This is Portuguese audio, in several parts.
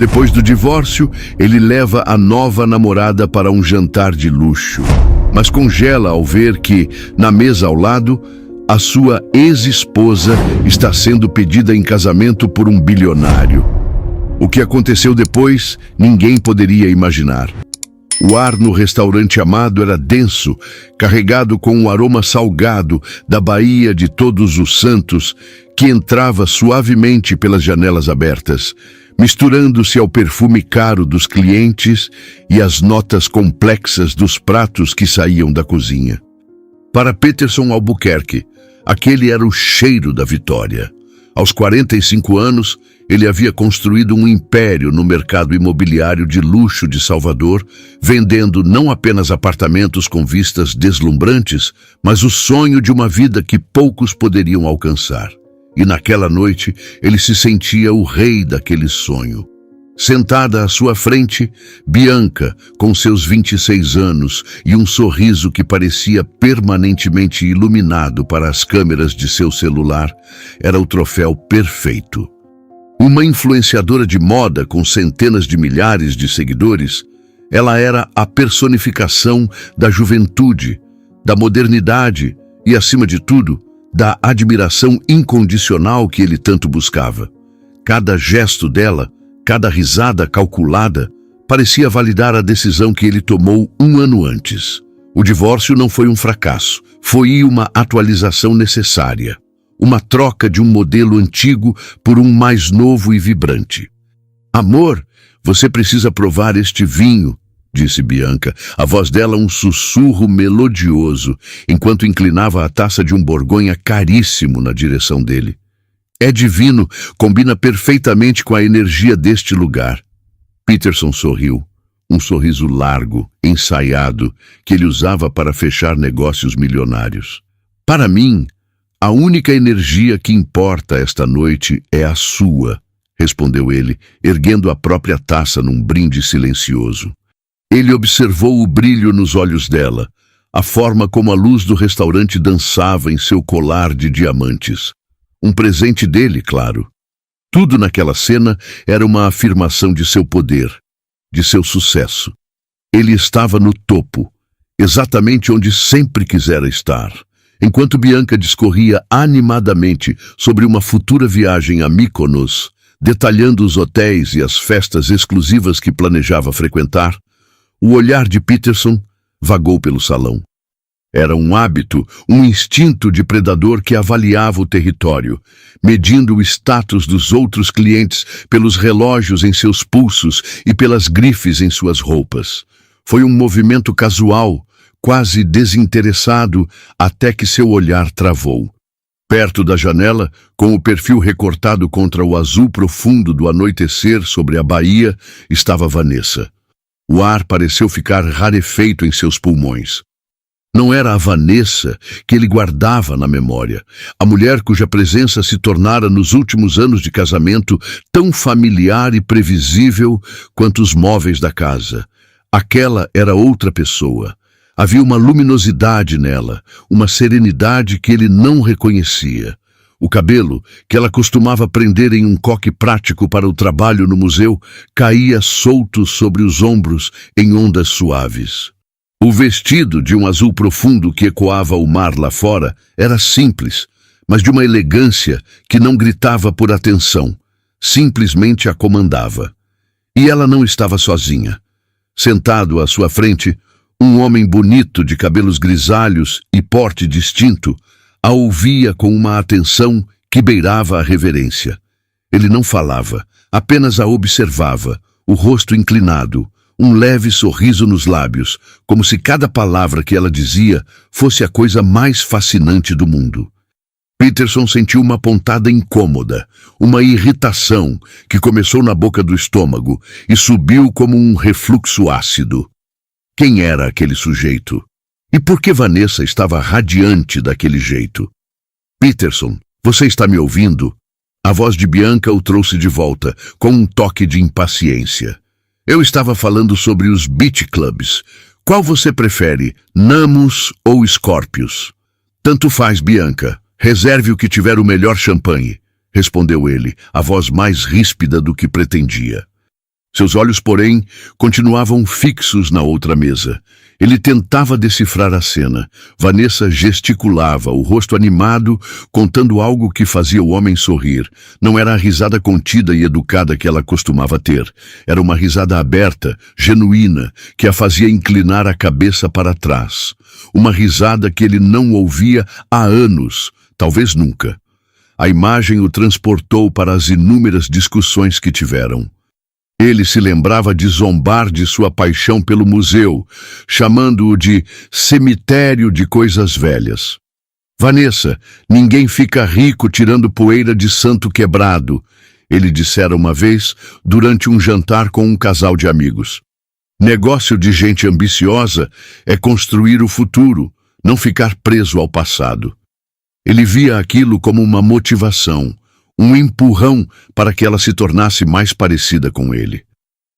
Depois do divórcio, ele leva a nova namorada para um jantar de luxo, mas congela ao ver que, na mesa ao lado, a sua ex-esposa está sendo pedida em casamento por um bilionário. O que aconteceu depois, ninguém poderia imaginar. O ar no restaurante amado era denso, carregado com um aroma salgado da Baía de Todos os Santos, que entrava suavemente pelas janelas abertas, misturando-se ao perfume caro dos clientes e às notas complexas dos pratos que saíam da cozinha. Para Peterson Albuquerque, aquele era o cheiro da vitória. Aos 45 anos, ele havia construído um império no mercado imobiliário de luxo de Salvador, vendendo não apenas apartamentos com vistas deslumbrantes, mas o sonho de uma vida que poucos poderiam alcançar. E naquela noite, ele se sentia o rei daquele sonho. Sentada à sua frente, Bianca, com seus 26 anos e um sorriso que parecia permanentemente iluminado para as câmeras de seu celular, era o troféu perfeito. Uma influenciadora de moda com centenas de milhares de seguidores, ela era a personificação da juventude, da modernidade e, acima de tudo, da admiração incondicional que ele tanto buscava. Cada gesto dela, cada risada calculada, parecia validar a decisão que ele tomou um ano antes. O divórcio não foi um fracasso, foi uma atualização necessária. Uma troca de um modelo antigo por um mais novo e vibrante. "Amor, você precisa provar este vinho", disse Bianca, a voz dela um sussurro melodioso, enquanto inclinava a taça de um borgonha caríssimo na direção dele. "É divino, combina perfeitamente com a energia deste lugar." Peterson sorriu, um sorriso largo, ensaiado, que ele usava para fechar negócios milionários. "Para mim, a única energia que importa esta noite é a sua", respondeu ele, erguendo a própria taça num brinde silencioso. Ele observou o brilho nos olhos dela, a forma como a luz do restaurante dançava em seu colar de diamantes. Um presente dele, claro. Tudo naquela cena era uma afirmação de seu poder, de seu sucesso. Ele estava no topo, exatamente onde sempre quisera estar. Enquanto Bianca discorria animadamente sobre uma futura viagem a Mykonos, detalhando os hotéis e as festas exclusivas que planejava frequentar, o olhar de Peterson vagou pelo salão. Era um hábito, um instinto de predador que avaliava o território, medindo o status dos outros clientes pelos relógios em seus pulsos e pelas grifes em suas roupas. Foi um movimento casual, quase desinteressado, até que seu olhar travou. Perto da janela, com o perfil recortado contra o azul profundo do anoitecer sobre a baía, estava Vanessa. O ar pareceu ficar rarefeito em seus pulmões. Não era a Vanessa que ele guardava na memória, a mulher cuja presença se tornara nos últimos anos de casamento tão familiar e previsível quanto os móveis da casa. Aquela era outra pessoa. Havia uma luminosidade nela, uma serenidade que ele não reconhecia. O cabelo, que ela costumava prender em um coque prático para o trabalho no museu, caía solto sobre os ombros em ondas suaves. O vestido, de um azul profundo que ecoava o mar lá fora, era simples, mas de uma elegância que não gritava por atenção, simplesmente a comandava. E ela não estava sozinha. Sentado à sua frente, um homem bonito de cabelos grisalhos e porte distinto a ouvia com uma atenção que beirava a reverência. Ele não falava, apenas a observava, o rosto inclinado, um leve sorriso nos lábios, como se cada palavra que ela dizia fosse a coisa mais fascinante do mundo. Peterson sentiu uma pontada incômoda, uma irritação que começou na boca do estômago e subiu como um refluxo ácido. Quem era aquele sujeito? E por que Vanessa estava radiante daquele jeito? "Peterson, você está me ouvindo?" A voz de Bianca o trouxe de volta, com um toque de impaciência. "Eu estava falando sobre os beach clubs. Qual você prefere, Namus ou Scorpios?" "Tanto faz, Bianca. Reserve o que tiver o melhor champanhe", respondeu ele, a voz mais ríspida do que pretendia. Seus olhos, porém, continuavam fixos na outra mesa. Ele tentava decifrar a cena. Vanessa gesticulava, o rosto animado, contando algo que fazia o homem sorrir. Não era a risada contida e educada que ela costumava ter. Era uma risada aberta, genuína, que a fazia inclinar a cabeça para trás. Uma risada que ele não ouvia há anos, talvez nunca. A imagem o transportou para as inúmeras discussões que tiveram. Ele se lembrava de zombar de sua paixão pelo museu, chamando-o de cemitério de coisas velhas. Vanessa, ninguém fica rico tirando poeira de santo quebrado, ele dissera uma vez durante um jantar com um casal de amigos. Negócio de gente ambiciosa é construir o futuro, não ficar preso ao passado. Ele via aquilo como uma motivação, um empurrão para que ela se tornasse mais parecida com ele.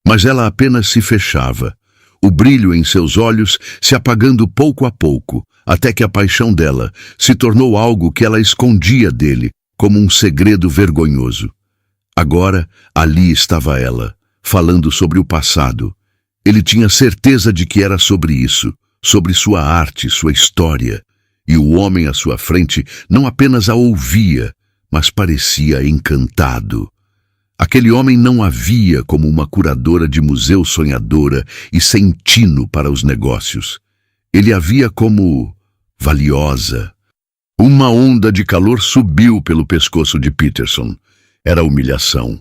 Mas ela apenas se fechava, o brilho em seus olhos se apagando pouco a pouco, até que a paixão dela se tornou algo que ela escondia dele, como um segredo vergonhoso. Agora, ali estava ela, falando sobre o passado. Ele tinha certeza de que era sobre isso, sobre sua arte, sua história. E o homem à sua frente não apenas a ouvia, mas parecia encantado. Aquele homem não a via como uma curadora de museu sonhadora e sem tino para os negócios. Ele a via como valiosa. Uma onda de calor subiu pelo pescoço de Peterson. Era humilhação.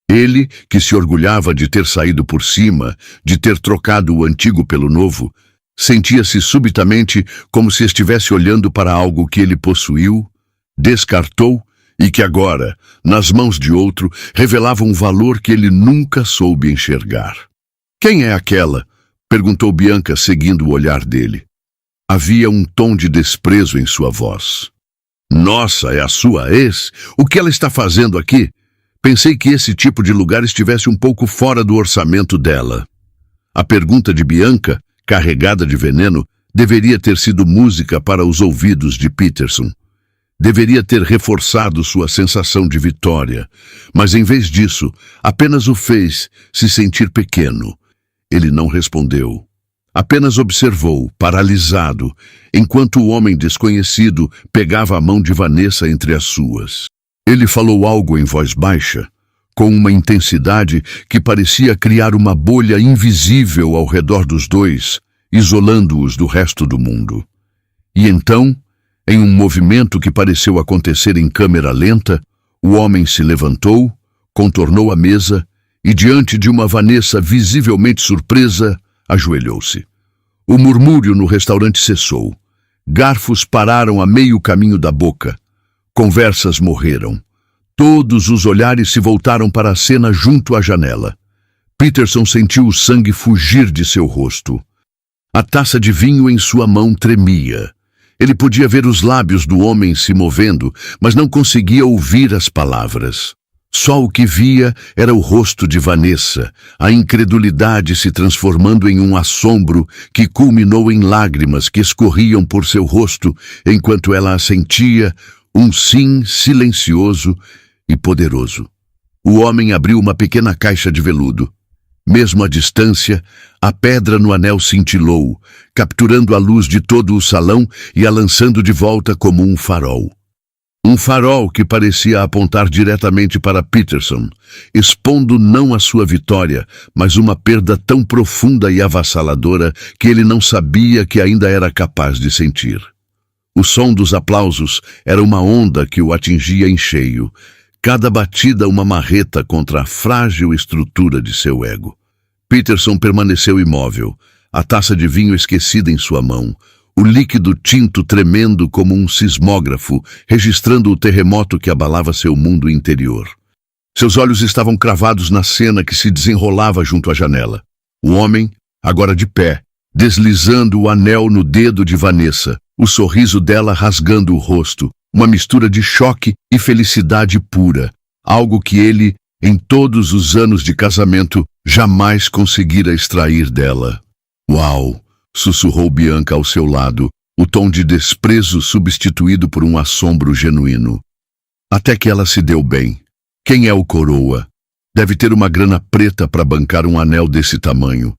Ele, que se orgulhava de ter saído por cima, de ter trocado o antigo pelo novo, sentia-se subitamente como se estivesse olhando para algo que ele possuiu, descartou e que agora, nas mãos de outro, revelava um valor que ele nunca soube enxergar. «Quem é aquela?» perguntou Bianca, seguindo o olhar dele. Havia um tom de desprezo em sua voz. «Nossa, é a sua ex? O que ela está fazendo aqui? Pensei que esse tipo de lugar estivesse um pouco fora do orçamento dela.» A pergunta de Bianca, carregada de veneno, deveria ter sido música para os ouvidos de Peterson. Deveria ter reforçado sua sensação de vitória, mas em vez disso, apenas o fez se sentir pequeno. Ele não respondeu. Apenas observou, paralisado, enquanto o homem desconhecido pegava a mão de Vanessa entre as suas. Ele falou algo em voz baixa, com uma intensidade que parecia criar uma bolha invisível ao redor dos dois, isolando-os do resto do mundo. E então, em um movimento que pareceu acontecer em câmera lenta, o homem se levantou, contornou a mesa e, diante de uma Vanessa visivelmente surpresa, ajoelhou-se. O murmúrio no restaurante cessou. Garfos pararam a meio caminho da boca. Conversas morreram. Todos os olhares se voltaram para a cena junto à janela. Peterson sentiu o sangue fugir de seu rosto. A taça de vinho em sua mão tremia. Ele podia ver os lábios do homem se movendo, mas não conseguia ouvir as palavras. Só o que via era o rosto de Vanessa, a incredulidade se transformando em um assombro que culminou em lágrimas que escorriam por seu rosto enquanto ela assentia, um sim silencioso e poderoso. O homem abriu uma pequena caixa de veludo. Mesmo à distância, a pedra no anel cintilou, capturando a luz de todo o salão e a lançando de volta como um farol. Um farol que parecia apontar diretamente para Peterson, expondo não a sua vitória, mas uma perda tão profunda e avassaladora que ele não sabia que ainda era capaz de sentir. O som dos aplausos era uma onda que o atingia em cheio, cada batida uma marreta contra a frágil estrutura de seu ego. Peterson permaneceu imóvel, a taça de vinho esquecida em sua mão, o líquido tinto tremendo como um sismógrafo, registrando o terremoto que abalava seu mundo interior. Seus olhos estavam cravados na cena que se desenrolava junto à janela. O homem, agora de pé, deslizando o anel no dedo de Vanessa, o sorriso dela rasgando o rosto, uma mistura de choque e felicidade pura, algo que ele, em todos os anos de casamento, jamais conseguira extrair dela. «Uau!» sussurrou Bianca ao seu lado, o tom de desprezo substituído por um assombro genuíno. Até que ela se deu bem. «Quem é o coroa?» Deve ter uma grana preta para bancar um anel desse tamanho.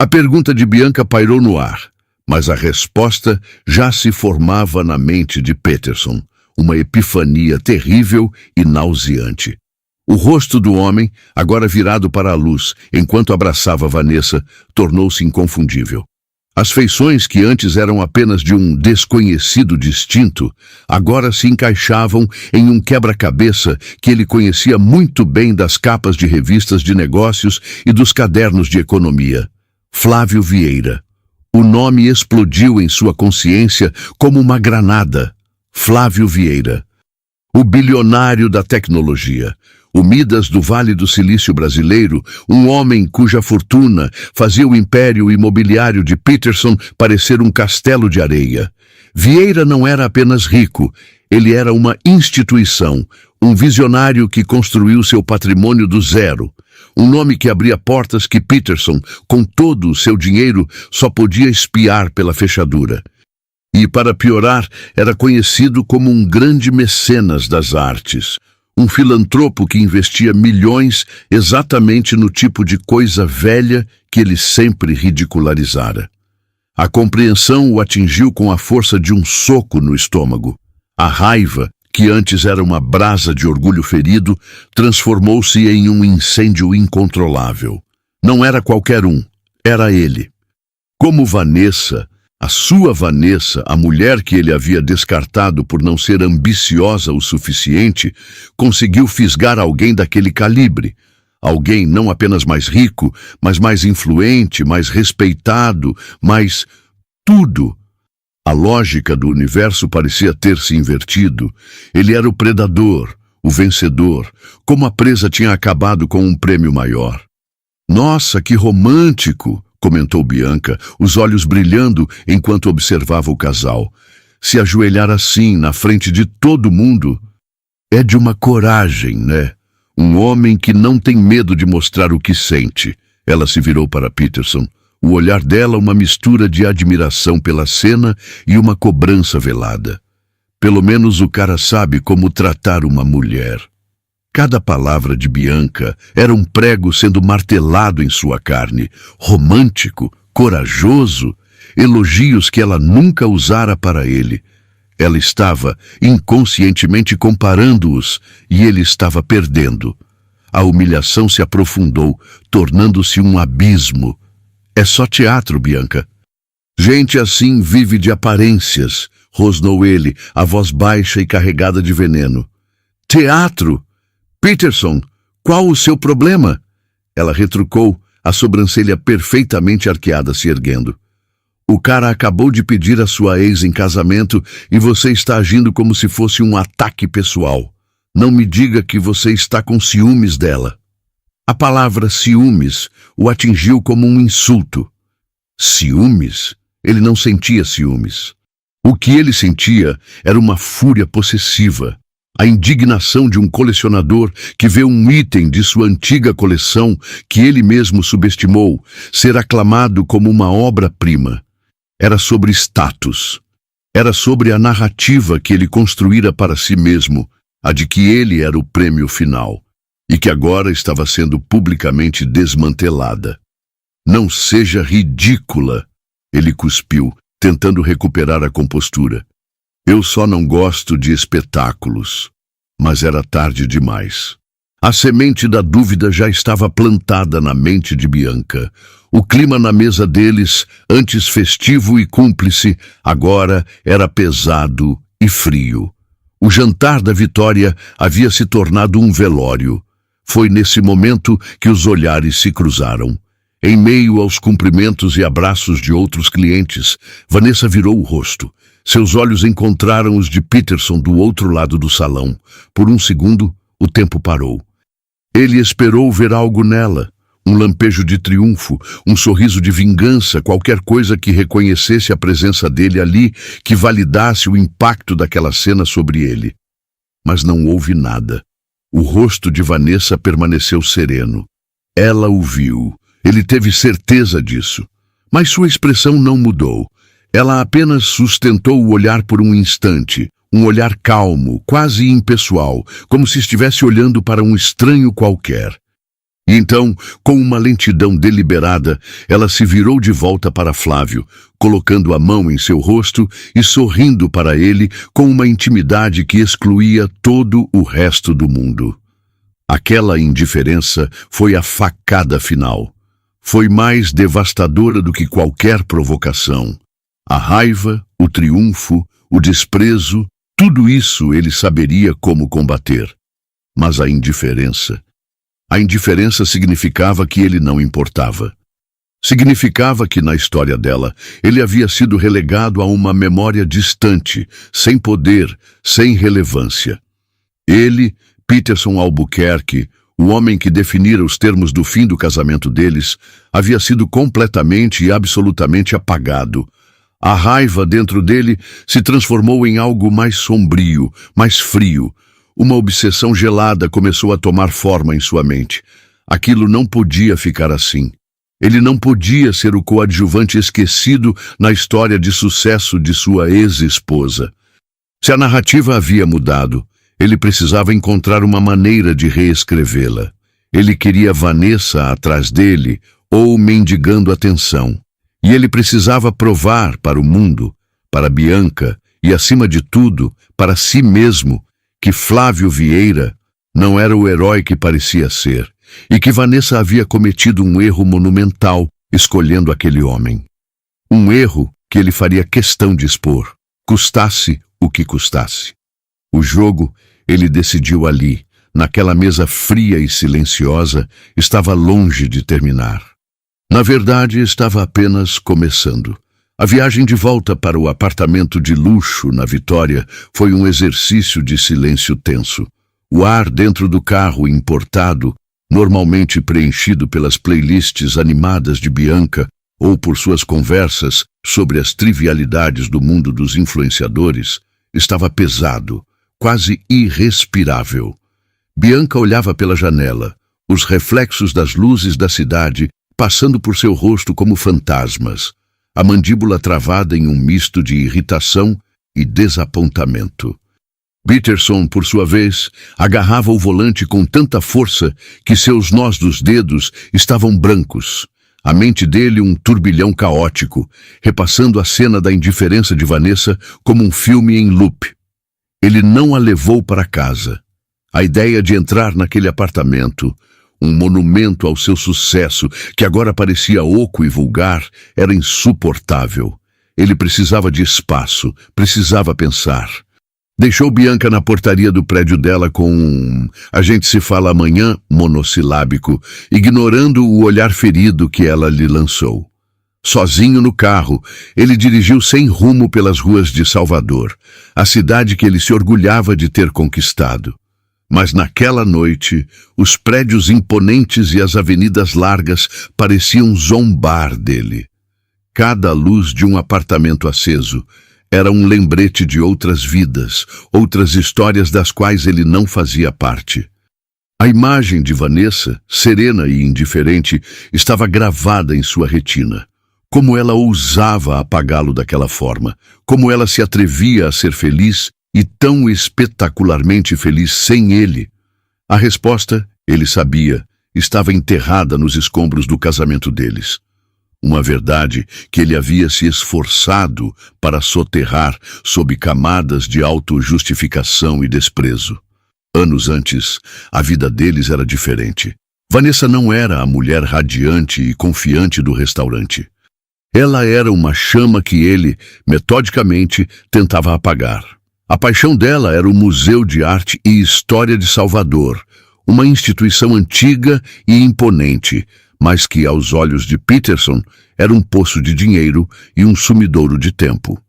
A pergunta de Bianca pairou no ar, mas a resposta já se formava na mente de Peterson, uma epifania terrível e nauseante. O rosto do homem, agora virado para a luz, enquanto abraçava Vanessa, tornou-se inconfundível. As feições que antes eram apenas de um desconhecido distinto, agora se encaixavam em um quebra-cabeça que ele conhecia muito bem das capas de revistas de negócios e dos cadernos de economia. Flávio Vieira. O nome explodiu em sua consciência como uma granada. Flávio Vieira. O bilionário da tecnologia. O Midas do Vale do Silício brasileiro, um homem cuja fortuna fazia o império imobiliário de Peterson parecer um castelo de areia. Vieira não era apenas rico, ele era uma instituição, um visionário que construiu seu patrimônio do zero. Um nome que abria portas que Peterson, com todo o seu dinheiro, só podia espiar pela fechadura. E, para piorar, era conhecido como um grande mecenas das artes. Um filantropo que investia milhões exatamente no tipo de coisa velha que ele sempre ridicularizara. A compreensão o atingiu com a força de um soco no estômago. A raiva, que antes era uma brasa de orgulho ferido, transformou-se em um incêndio incontrolável. Não era qualquer um, era ele. Como Vanessa, a sua Vanessa, a mulher que ele havia descartado por não ser ambiciosa o suficiente, conseguiu fisgar alguém daquele calibre. Alguém não apenas mais rico, mas mais influente, mais respeitado, mais tudo. A lógica do universo parecia ter se invertido. Ele era o predador, o vencedor, como a presa tinha acabado com um prêmio maior. Nossa, que romântico! Comentou Bianca, os olhos brilhando enquanto observava o casal. Se ajoelhar assim, na frente de todo mundo, é de uma coragem, né? Um homem que não tem medo de mostrar o que sente. Ela se virou para Peterson. O olhar dela uma mistura de admiração pela cena e uma cobrança velada. Pelo menos o cara sabe como tratar uma mulher. Cada palavra de Bianca era um prego sendo martelado em sua carne, romântico, corajoso, elogios que ela nunca usara para ele. Ela estava inconscientemente comparando-os e ele estava perdendo. A humilhação se aprofundou, tornando-se um abismo. É só teatro, Bianca. Gente assim vive de aparências, rosnou ele, a voz baixa e carregada de veneno. Teatro? Peterson, qual o seu problema? Ela retrucou, a sobrancelha perfeitamente arqueada se erguendo. O cara acabou de pedir a sua ex em casamento e você está agindo como se fosse um ataque pessoal. Não me diga que você está com ciúmes dela. A palavra ciúmes o atingiu como um insulto. Ciúmes? Ele não sentia ciúmes. O que ele sentia era uma fúria possessiva. A indignação de um colecionador que vê um item de sua antiga coleção, que ele mesmo subestimou, ser aclamado como uma obra-prima. Era sobre status. Era sobre a narrativa que ele construíra para si mesmo, a de que ele era o prêmio final, e que agora estava sendo publicamente desmantelada. Não seja ridícula, ele cuspiu, tentando recuperar a compostura. Eu só não gosto de espetáculos. Mas era tarde demais. A semente da dúvida já estava plantada na mente de Bianca. O clima na mesa deles, antes festivo e cúmplice, agora era pesado e frio. O jantar da Vitória havia se tornado um velório. Foi nesse momento que os olhares se cruzaram. Em meio aos cumprimentos e abraços de outros clientes, Vanessa virou o rosto. Seus olhos encontraram os de Peterson do outro lado do salão. Por um segundo, o tempo parou. Ele esperou ver algo nela. Um lampejo de triunfo, um sorriso de vingança, qualquer coisa que reconhecesse a presença dele ali, que validasse o impacto daquela cena sobre ele. Mas não houve nada. O rosto de Vanessa permaneceu sereno. Ela o viu. Ele teve certeza disso. Mas sua expressão não mudou. Ela apenas sustentou o olhar por um instante, um olhar calmo, quase impessoal, como se estivesse olhando para um estranho qualquer. E então, com uma lentidão deliberada, ela se virou de volta para Flávio, colocando a mão em seu rosto e sorrindo para ele com uma intimidade que excluía todo o resto do mundo. Aquela indiferença foi a facada final. Foi mais devastadora do que qualquer provocação. A raiva, o triunfo, o desprezo, tudo isso ele saberia como combater. Mas a indiferença significava que ele não importava. Significava que na história dela, ele havia sido relegado a uma memória distante, sem poder, sem relevância. Ele, Peterson Albuquerque, o homem que definira os termos do fim do casamento deles, havia sido completamente e absolutamente apagado. A raiva dentro dele se transformou em algo mais sombrio, mais frio. Uma obsessão gelada começou a tomar forma em sua mente. Aquilo não podia ficar assim. Ele não podia ser o coadjuvante esquecido na história de sucesso de sua ex-esposa. Se a narrativa havia mudado, ele precisava encontrar uma maneira de reescrevê-la. Ele queria Vanessa atrás dele ou mendigando atenção. E ele precisava provar para o mundo, para Bianca e, acima de tudo, para si mesmo, que Flávio Vieira não era o herói que parecia ser e que Vanessa havia cometido um erro monumental escolhendo aquele homem. Um erro que ele faria questão de expor, custasse o que custasse. O jogo, ele decidiu ali, naquela mesa fria e silenciosa, estava longe de terminar. Na verdade, estava apenas começando. A viagem de volta para o apartamento de luxo na Vitória foi um exercício de silêncio tenso. O ar dentro do carro importado, normalmente preenchido pelas playlists animadas de Bianca ou por suas conversas sobre as trivialidades do mundo dos influenciadores, estava pesado, quase irrespirável. Bianca olhava pela janela, os reflexos das luzes da cidade passando por seu rosto como fantasmas, a mandíbula travada em um misto de irritação e desapontamento. Peterson, por sua vez, agarrava o volante com tanta força que seus nós dos dedos estavam brancos. A mente dele um turbilhão caótico, repassando a cena da indiferença de Vanessa como um filme em loop. Ele não a levou para casa. A ideia de entrar naquele apartamento, um monumento ao seu sucesso, que agora parecia oco e vulgar, era insuportável. Ele precisava de espaço, precisava pensar. Deixou Bianca na portaria do prédio dela com um "a gente se fala amanhã" monossilábico, ignorando o olhar ferido que ela lhe lançou. Sozinho no carro, ele dirigiu sem rumo pelas ruas de Salvador, a cidade que ele se orgulhava de ter conquistado. Mas naquela noite, os prédios imponentes e as avenidas largas pareciam zombar dele. Cada luz de um apartamento aceso era um lembrete de outras vidas, outras histórias das quais ele não fazia parte. A imagem de Vanessa, serena e indiferente, estava gravada em sua retina. Como ela ousava apagá-lo daquela forma, como ela se atrevia a ser feliz e tão espetacularmente feliz sem ele. A resposta, ele sabia, estava enterrada nos escombros do casamento deles. Uma verdade que ele havia se esforçado para soterrar sob camadas de autojustificação e desprezo. Anos antes, a vida deles era diferente. Vanessa não era a mulher radiante e confiante do restaurante. Ela era uma chama que ele, metodicamente, tentava apagar. A paixão dela era o Museu de Arte e História de Salvador, uma instituição antiga e imponente, mas que, aos olhos de Peterson, era um poço de dinheiro e um sumidouro de tempo.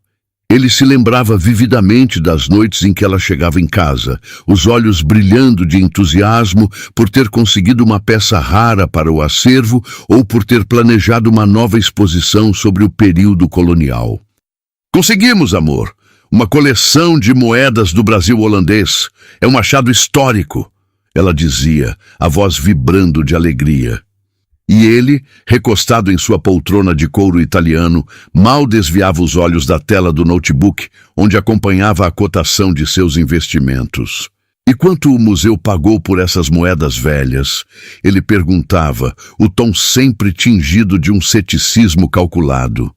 Ele se lembrava vividamente das noites em que ela chegava em casa, os olhos brilhando de entusiasmo por ter conseguido uma peça rara para o acervo ou por ter planejado uma nova exposição sobre o período colonial. "Conseguimos, amor! Uma coleção de moedas do Brasil holandês. É um achado histórico", ela dizia, a voz vibrando de alegria. E ele, recostado em sua poltrona de couro italiano, mal desviava os olhos da tela do notebook, onde acompanhava a cotação de seus investimentos. E quanto o museu pagou por essas moedas velhas? Ele perguntava, o tom sempre tingido de um ceticismo calculado.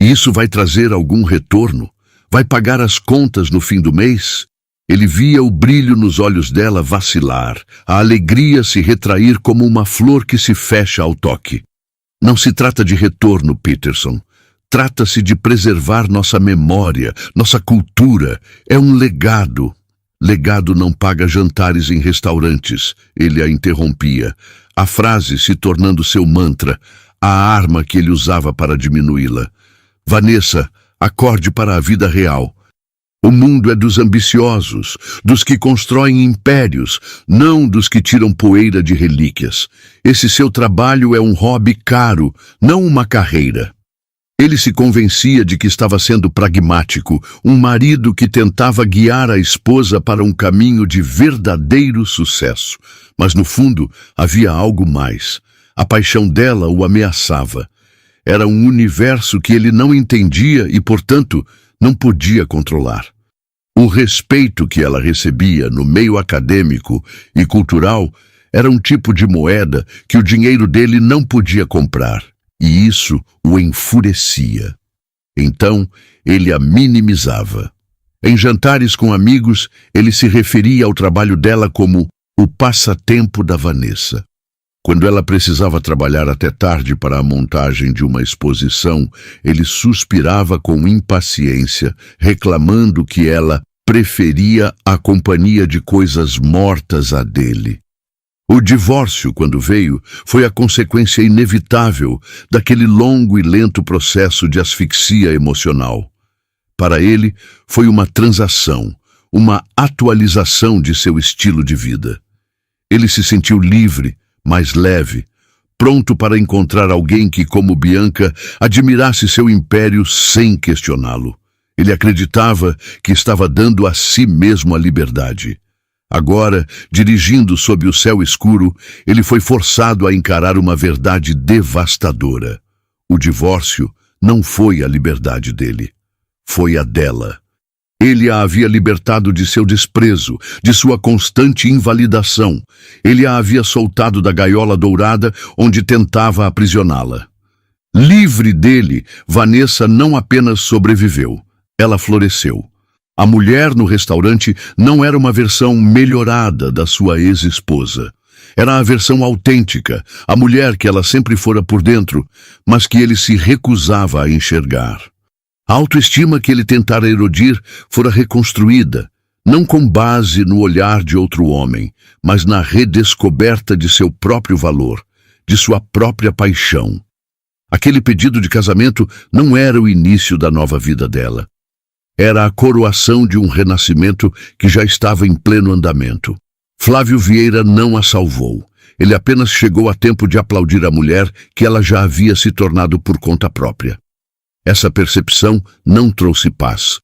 Isso vai trazer algum retorno? Vai pagar as contas no fim do mês? Ele via o brilho nos olhos dela vacilar, a alegria se retrair como uma flor que se fecha ao toque. Não se trata de retorno, Peterson. Trata-se de preservar nossa memória, nossa cultura. É um legado. Legado não paga jantares em restaurantes, ele a interrompia, a frase se tornando seu mantra, a arma que ele usava para diminuí-la. Vanessa, acorde para a vida real. O mundo é dos ambiciosos, dos que constroem impérios, não dos que tiram poeira de relíquias. Esse seu trabalho é um hobby caro, não uma carreira. Ele se convencia de que estava sendo pragmático, um marido que tentava guiar a esposa para um caminho de verdadeiro sucesso. Mas no fundo havia algo mais. A paixão dela o ameaçava. Era um universo que ele não entendia e, portanto, não podia controlar. O respeito que ela recebia no meio acadêmico e cultural era um tipo de moeda que o dinheiro dele não podia comprar. E isso o enfurecia. Então, ele a minimizava. Em jantares com amigos, ele se referia ao trabalho dela como o passatempo da Vanessa. Quando ela precisava trabalhar até tarde para a montagem de uma exposição, ele suspirava com impaciência, reclamando que ela preferia a companhia de coisas mortas à dele. O divórcio, quando veio, foi a consequência inevitável daquele longo e lento processo de asfixia emocional. Para ele, foi uma transação, uma atualização de seu estilo de vida. Ele se sentiu livre, mais leve, pronto para encontrar alguém que, como Bianca, admirasse seu império sem questioná-lo. Ele acreditava que estava dando a si mesmo a liberdade. Agora, dirigindo sob o céu escuro, ele foi forçado a encarar uma verdade devastadora. O divórcio não foi a liberdade dele, foi a dela. Ele a havia libertado de seu desprezo, de sua constante invalidação. Ele a havia soltado da gaiola dourada onde tentava aprisioná-la. Livre dele, Vanessa não apenas sobreviveu, ela floresceu. A mulher no restaurante não era uma versão melhorada da sua ex-esposa. Era a versão autêntica, a mulher que ela sempre fora por dentro, mas que ele se recusava a enxergar. A autoestima que ele tentara erodir fora reconstruída, não com base no olhar de outro homem, mas na redescoberta de seu próprio valor, de sua própria paixão. Aquele pedido de casamento não era o início da nova vida dela. Era a coroação de um renascimento que já estava em pleno andamento. Flávio Vieira não a salvou. Ele apenas chegou a tempo de aplaudir a mulher que ela já havia se tornado por conta própria. Essa percepção não trouxe paz.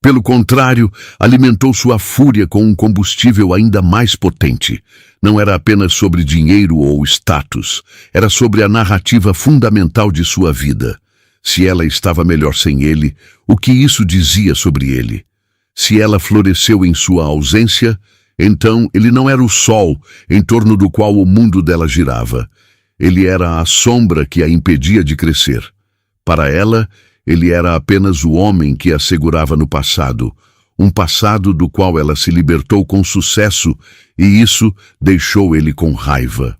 Pelo contrário, alimentou sua fúria com um combustível ainda mais potente. Não era apenas sobre dinheiro ou status, era sobre a narrativa fundamental de sua vida. Se ela estava melhor sem ele, o que isso dizia sobre ele? Se ela floresceu em sua ausência, então ele não era o sol em torno do qual o mundo dela girava. Ele era a sombra que a impedia de crescer. Para ela, ele era apenas o homem que a segurava no passado, um passado do qual ela se libertou com sucesso, e isso deixou ele com raiva.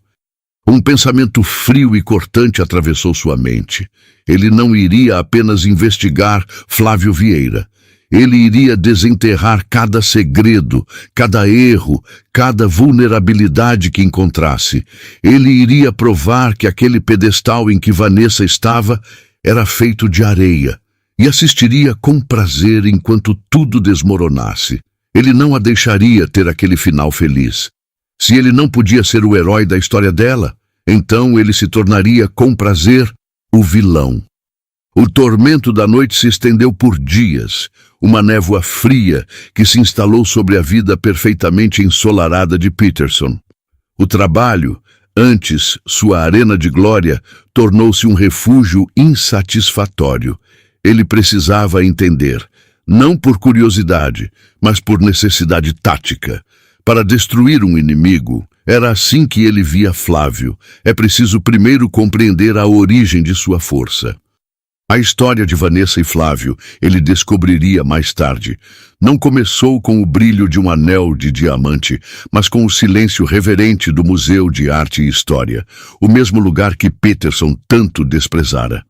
Um pensamento frio e cortante atravessou sua mente. Ele não iria apenas investigar Flávio Vieira. Ele iria desenterrar cada segredo, cada erro, cada vulnerabilidade que encontrasse. Ele iria provar que aquele pedestal em que Vanessa estava era feito de areia, e assistiria com prazer enquanto tudo desmoronasse. Ele não a deixaria ter aquele final feliz. Se ele não podia ser o herói da história dela, então ele se tornaria com prazer o vilão. O tormento da noite se estendeu por dias, uma névoa fria que se instalou sobre a vida perfeitamente ensolarada de Peterson. O trabalho, antes sua arena de glória, tornou-se um refúgio insatisfatório. Ele precisava entender, não por curiosidade, mas por necessidade tática. Para destruir um inimigo, era assim que ele via Flávio. É preciso primeiro compreender a origem de sua força. A história de Vanessa e Flávio, ele descobriria mais tarde, não começou com o brilho de um anel de diamante, mas com o silêncio reverente do Museu de Arte e História, o mesmo lugar que Peterson tanto desprezara.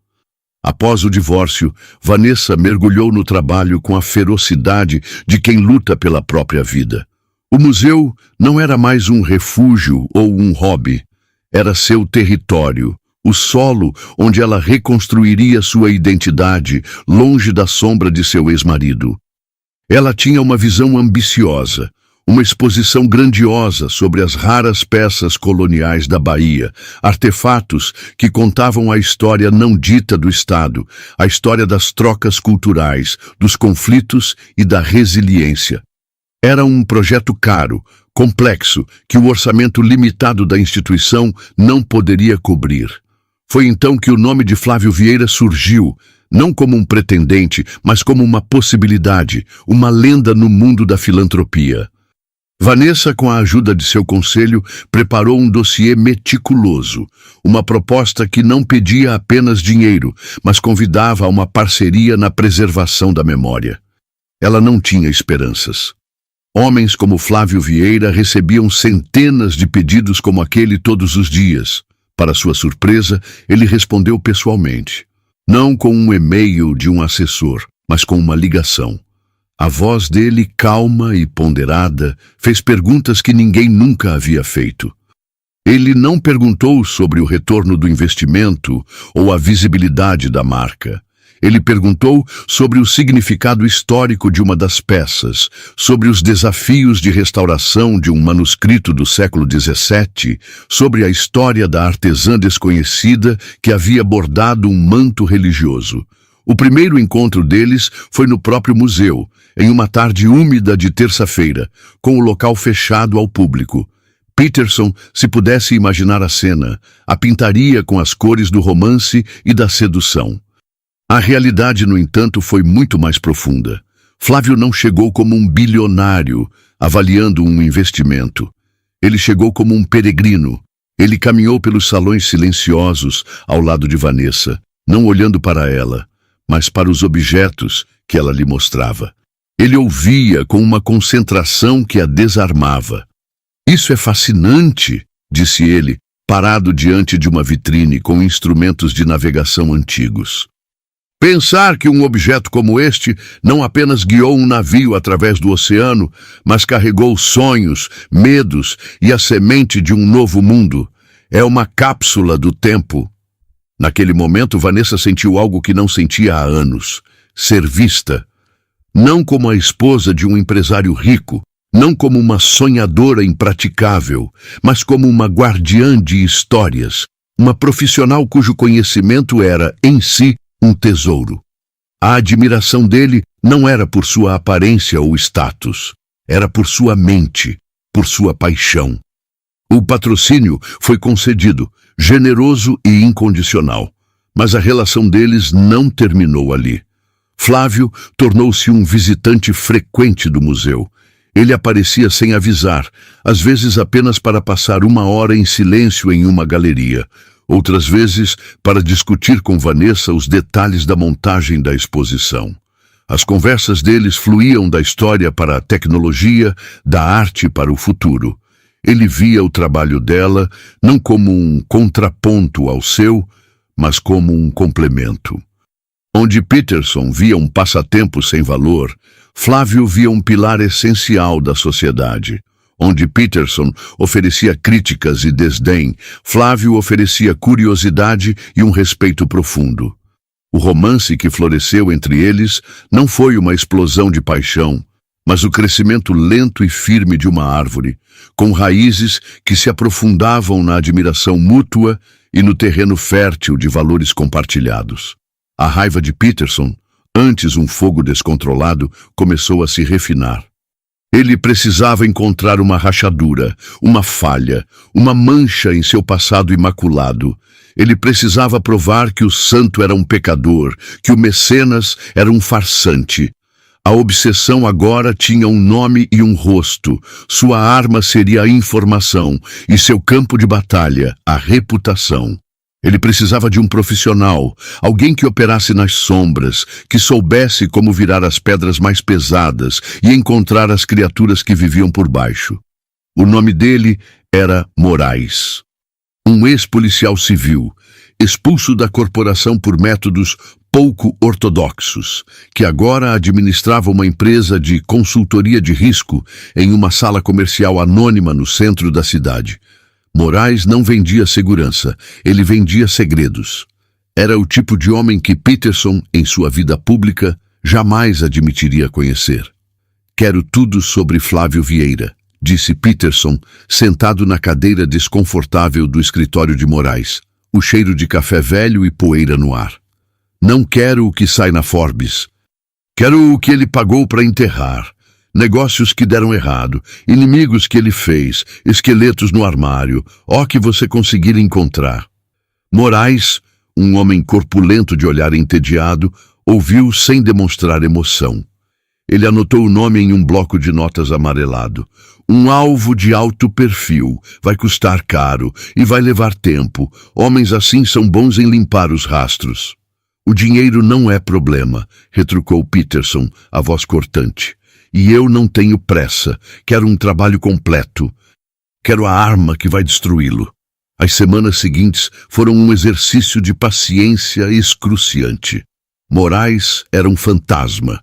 Após o divórcio, Vanessa mergulhou no trabalho com a ferocidade de quem luta pela própria vida. O museu não era mais um refúgio ou um hobby, era seu território, o solo onde ela reconstruiria sua identidade, longe da sombra de seu ex-marido. Ela tinha uma visão ambiciosa, uma exposição grandiosa sobre as raras peças coloniais da Bahia, artefatos que contavam a história não dita do Estado, a história das trocas culturais, dos conflitos e da resiliência. Era um projeto caro, complexo, que o orçamento limitado da instituição não poderia cobrir. Foi então que o nome de Flávio Vieira surgiu, não como um pretendente, mas como uma possibilidade, uma lenda no mundo da filantropia. Vanessa, com a ajuda de seu conselho, preparou um dossiê meticuloso, uma proposta que não pedia apenas dinheiro, mas convidava a uma parceria na preservação da memória. Ela não tinha esperanças. Homens como Flávio Vieira recebiam centenas de pedidos como aquele todos os dias. Para sua surpresa, ele respondeu pessoalmente. Não com um e-mail de um assessor, mas com uma ligação. A voz dele, calma e ponderada, fez perguntas que ninguém nunca havia feito. Ele não perguntou sobre o retorno do investimento ou a visibilidade da marca. Ele perguntou sobre o significado histórico de uma das peças, sobre os desafios de restauração de um manuscrito do século XVII, sobre a história da artesã desconhecida que havia bordado um manto religioso. O primeiro encontro deles foi no próprio museu, em uma tarde úmida de terça-feira, com o local fechado ao público. Peterson, se pudesse imaginar a cena, a pintaria com as cores do romance e da sedução. A realidade, no entanto, foi muito mais profunda. Flávio não chegou como um bilionário, avaliando um investimento. Ele chegou como um peregrino. Ele caminhou pelos salões silenciosos ao lado de Vanessa, não olhando para ela, mas para os objetos que ela lhe mostrava. Ele ouvia com uma concentração que a desarmava. "Isso é fascinante", disse ele, parado diante de uma vitrine com instrumentos de navegação antigos. "Pensar que um objeto como este não apenas guiou um navio através do oceano, mas carregou sonhos, medos e a semente de um novo mundo. É uma cápsula do tempo." Naquele momento, Vanessa sentiu algo que não sentia há anos: ser vista. Não como a esposa de um empresário rico, não como uma sonhadora impraticável, mas como uma guardiã de histórias, uma profissional cujo conhecimento era, em si, um tesouro. A admiração dele não era por sua aparência ou status, era por sua mente, por sua paixão. O patrocínio foi concedido, generoso e incondicional, mas a relação deles não terminou ali. Flávio tornou-se um visitante frequente do museu. Ele aparecia sem avisar, às vezes apenas para passar uma hora em silêncio em uma galeria, outras vezes para discutir com Vanessa os detalhes da montagem da exposição. As conversas deles fluíam da história para a tecnologia, da arte para o futuro. Ele via o trabalho dela não como um contraponto ao seu, mas como um complemento. Onde Peterson via um passatempo sem valor, Flávio via um pilar essencial da sociedade. Onde Peterson oferecia críticas e desdém, Flávio oferecia curiosidade e um respeito profundo. O romance que floresceu entre eles não foi uma explosão de paixão, mas o crescimento lento e firme de uma árvore, com raízes que se aprofundavam na admiração mútua e no terreno fértil de valores compartilhados. A raiva de Peterson, antes um fogo descontrolado, começou a se refinar. Ele precisava encontrar uma rachadura, uma falha, uma mancha em seu passado imaculado. Ele precisava provar que o santo era um pecador, que o mecenas era um farsante. A obsessão agora tinha um nome e um rosto. Sua arma seria a informação e seu campo de batalha, a reputação. Ele precisava de um profissional, alguém que operasse nas sombras, que soubesse como virar as pedras mais pesadas e encontrar as criaturas que viviam por baixo. O nome dele era Moraes. Um ex-policial civil, expulso da corporação por métodos pouco ortodoxos, que agora administrava uma empresa de consultoria de risco em uma sala comercial anônima no centro da cidade. Moraes não vendia segurança, ele vendia segredos. Era o tipo de homem que Peterson, em sua vida pública, jamais admitiria conhecer. "Quero tudo sobre Flávio Vieira", disse Peterson, sentado na cadeira desconfortável do escritório de Moraes, o cheiro de café velho e poeira no ar. "Não quero o que sai na Forbes. Quero o que ele pagou para enterrar. Negócios que deram errado, inimigos que ele fez, esqueletos no armário, ó que você conseguir encontrar." Moraes, um homem corpulento de olhar entediado, ouviu sem demonstrar emoção. Ele anotou o nome em um bloco de notas amarelado. "Um alvo de alto perfil, vai custar caro e vai levar tempo. Homens assim são bons em limpar os rastros." "O dinheiro não é problema", retrucou Peterson, a voz cortante. "E eu não tenho pressa. Quero um trabalho completo. Quero a arma que vai destruí-lo." As semanas seguintes foram um exercício de paciência excruciante. Moraes era um fantasma,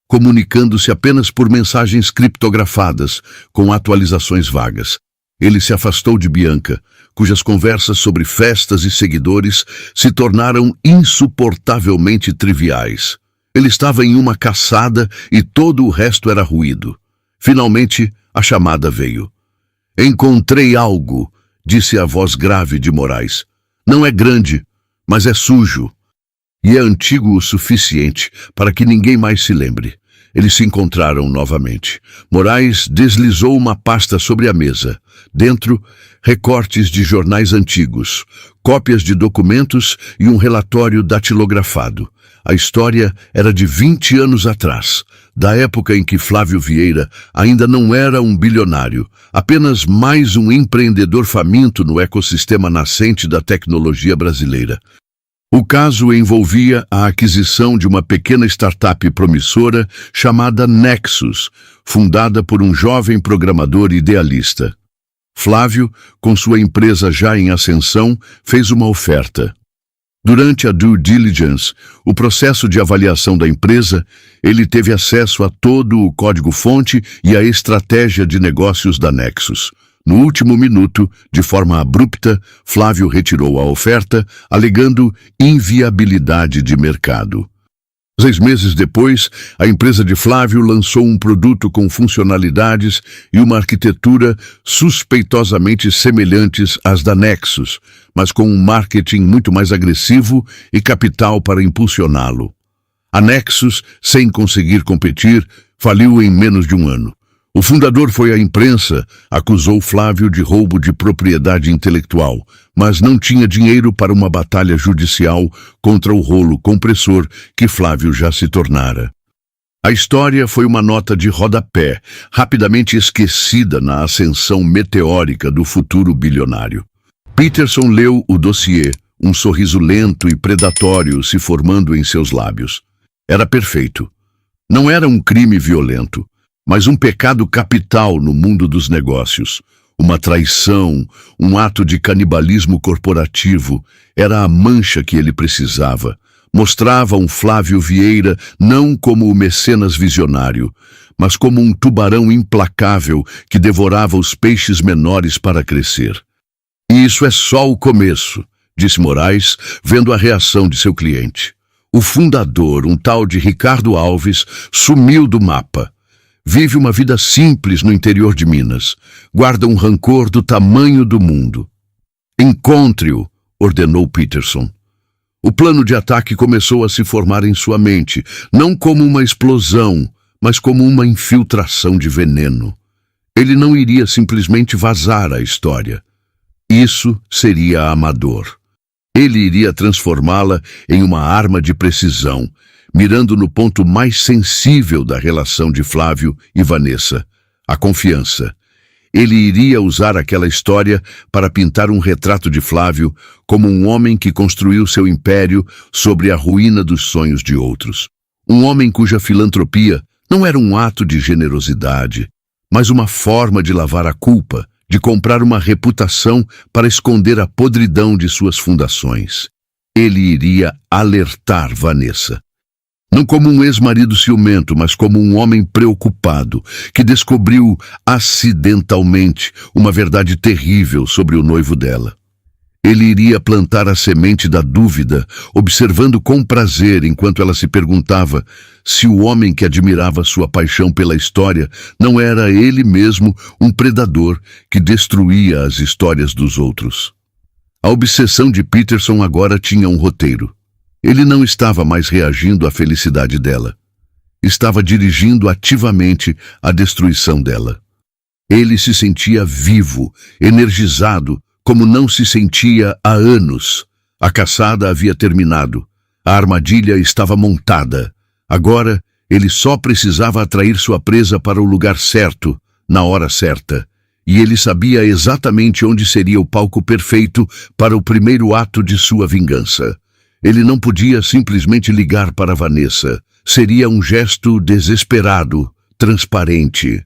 comunicando-se apenas por mensagens criptografadas, com atualizações vagas. Ele se afastou de Bianca, cujas conversas sobre festas e seguidores se tornaram insuportavelmente triviais. Ele estava em uma caçada e todo o resto era ruído. Finalmente, a chamada veio. "Encontrei algo", disse a voz grave de Moraes. "Não é grande, mas é sujo. E é antigo o suficiente para que ninguém mais se lembre." Eles se encontraram novamente. Moraes deslizou uma pasta sobre a mesa. Dentro, recortes de jornais antigos, cópias de documentos e um relatório datilografado. A história era de 20 anos atrás, da época em que Flávio Vieira ainda não era um bilionário, apenas mais um empreendedor faminto no ecossistema nascente da tecnologia brasileira. O caso envolvia a aquisição de uma pequena startup promissora chamada Nexus, fundada por um jovem programador idealista. Flávio, com sua empresa já em ascensão, fez uma oferta. Durante a due diligence, o processo de avaliação da empresa, ele teve acesso a todo o código-fonte e a estratégia de negócios da Nexus. No último minuto, de forma abrupta, Flávio retirou a oferta, alegando inviabilidade de mercado. 6 meses depois, a empresa de Flávio lançou um produto com funcionalidades e uma arquitetura suspeitosamente semelhantes às da Nexus, mas com um marketing muito mais agressivo e capital para impulsioná-lo. A Nexus, sem conseguir competir, faliu em menos de um ano. O fundador foi à imprensa, acusou Flávio de roubo de propriedade intelectual, mas não tinha dinheiro para uma batalha judicial contra o rolo compressor que Flávio já se tornara. A história foi uma nota de rodapé, rapidamente esquecida na ascensão meteórica do futuro bilionário. Peterson leu o dossiê, um sorriso lento e predatório se formando em seus lábios. Era perfeito. Não era um crime violento, mas um pecado capital no mundo dos negócios. Uma traição, um ato de canibalismo corporativo, era a mancha que ele precisava. Mostrava um Flávio Vieira não como o mecenas visionário, mas como um tubarão implacável que devorava os peixes menores para crescer. "E isso é só o começo", disse Moraes, vendo a reação de seu cliente. O fundador, um tal de Ricardo Alves, sumiu do mapa. Vive uma vida simples no interior de Minas. Guarda um rancor do tamanho do mundo. "Encontre-o", ordenou Peterson. O plano de ataque começou a se formar em sua mente, não como uma explosão, mas como uma infiltração de veneno. Ele não iria simplesmente vazar a história. Isso seria amador. Ele iria transformá-la em uma arma de precisão. mirando no ponto mais sensível da relação de Flávio e Vanessa, a confiança. Ele iria usar aquela história para pintar um retrato de Flávio como um homem que construiu seu império sobre a ruína dos sonhos de outros. Um homem cuja filantropia não era um ato de generosidade, mas uma forma de lavar a culpa, de comprar uma reputação para esconder a podridão de suas fundações. Ele iria alertar Vanessa. Não como um ex-marido ciumento, mas como um homem preocupado, que descobriu acidentalmente uma verdade terrível sobre o noivo dela. Ele iria plantar a semente da dúvida, observando com prazer enquanto ela se perguntava se o homem que admirava sua paixão pela história não era ele mesmo um predador que destruía as histórias dos outros. A obsessão de Peterson agora tinha um roteiro. Ele não estava mais reagindo à felicidade dela. Estava dirigindo ativamente a destruição dela. Ele se sentia vivo, energizado, como não se sentia há anos. A caçada havia terminado. A armadilha estava montada. Agora, ele só precisava atrair sua presa para o lugar certo, na hora certa. E ele sabia exatamente onde seria o palco perfeito para o primeiro ato de sua vingança. Ele não podia simplesmente ligar para Vanessa. Seria um gesto desesperado, transparente.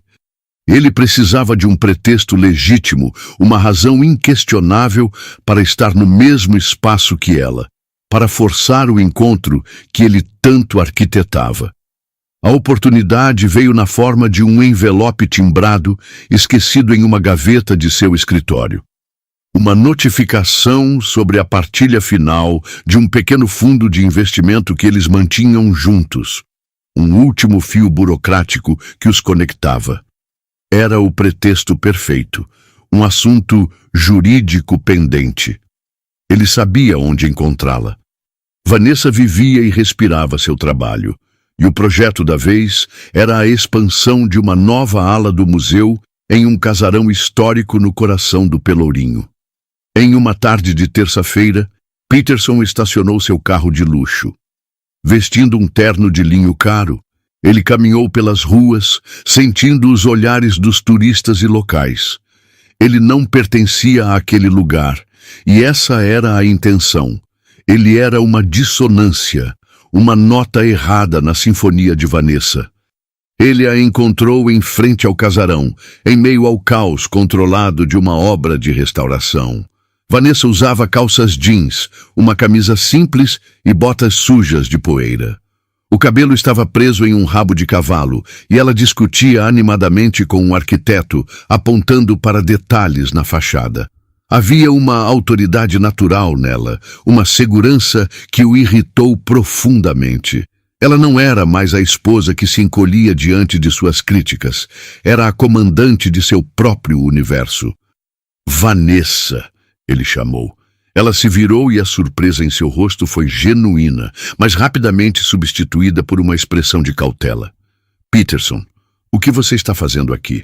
Ele precisava de um pretexto legítimo, uma razão inquestionável para estar no mesmo espaço que ela, para forçar o encontro que ele tanto arquitetava. A oportunidade veio na forma de um envelope timbrado, esquecido em uma gaveta de seu escritório. Uma notificação sobre a partilha final de um pequeno fundo de investimento que eles mantinham juntos. Um último fio burocrático que os conectava. Era o pretexto perfeito, um assunto jurídico pendente. Ele sabia onde encontrá-la. Vanessa vivia e respirava seu trabalho, e o projeto da vez era a expansão de uma nova ala do museu em um casarão histórico no coração do Pelourinho. Em uma tarde de terça-feira, Peterson estacionou seu carro de luxo. Vestindo um terno de linho caro, ele caminhou pelas ruas, sentindo os olhares dos turistas e locais. Ele não pertencia àquele lugar, e essa era a intenção. Ele era uma dissonância, uma nota errada na sinfonia de Vanessa. Ele a encontrou em frente ao casarão, em meio ao caos controlado de uma obra de restauração. Vanessa usava calças jeans, uma camisa simples e botas sujas de poeira. O cabelo estava preso em um rabo de cavalo e ela discutia animadamente com um arquiteto, apontando para detalhes na fachada. Havia uma autoridade natural nela, uma segurança que o irritou profundamente. Ela não era mais a esposa que se encolhia diante de suas críticas. Era a comandante de seu próprio universo. Vanessa, ele chamou. Ela se virou e a surpresa em seu rosto foi genuína, mas rapidamente substituída por uma expressão de cautela. Peterson, o que você está fazendo aqui?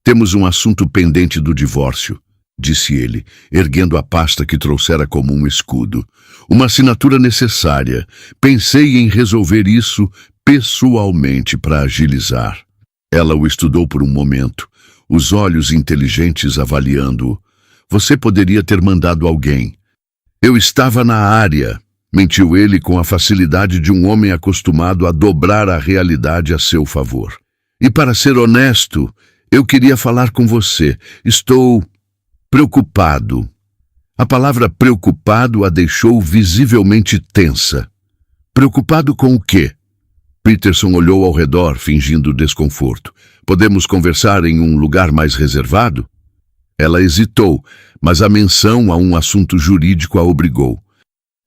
Temos um assunto pendente do divórcio, disse ele, erguendo a pasta que trouxera como um escudo. Uma assinatura necessária. Pensei em resolver isso pessoalmente para agilizar. Ela o estudou por um momento, os olhos inteligentes avaliando-o. Você poderia ter mandado alguém. Eu estava na área, mentiu ele com a facilidade de um homem acostumado a dobrar a realidade a seu favor. E para ser honesto, eu queria falar com você. Estou preocupado. A palavra preocupado a deixou visivelmente tensa. Preocupado com o quê? Peterson olhou ao redor, fingindo desconforto. Podemos conversar em um lugar mais reservado? Ela hesitou, mas a menção a um assunto jurídico a obrigou.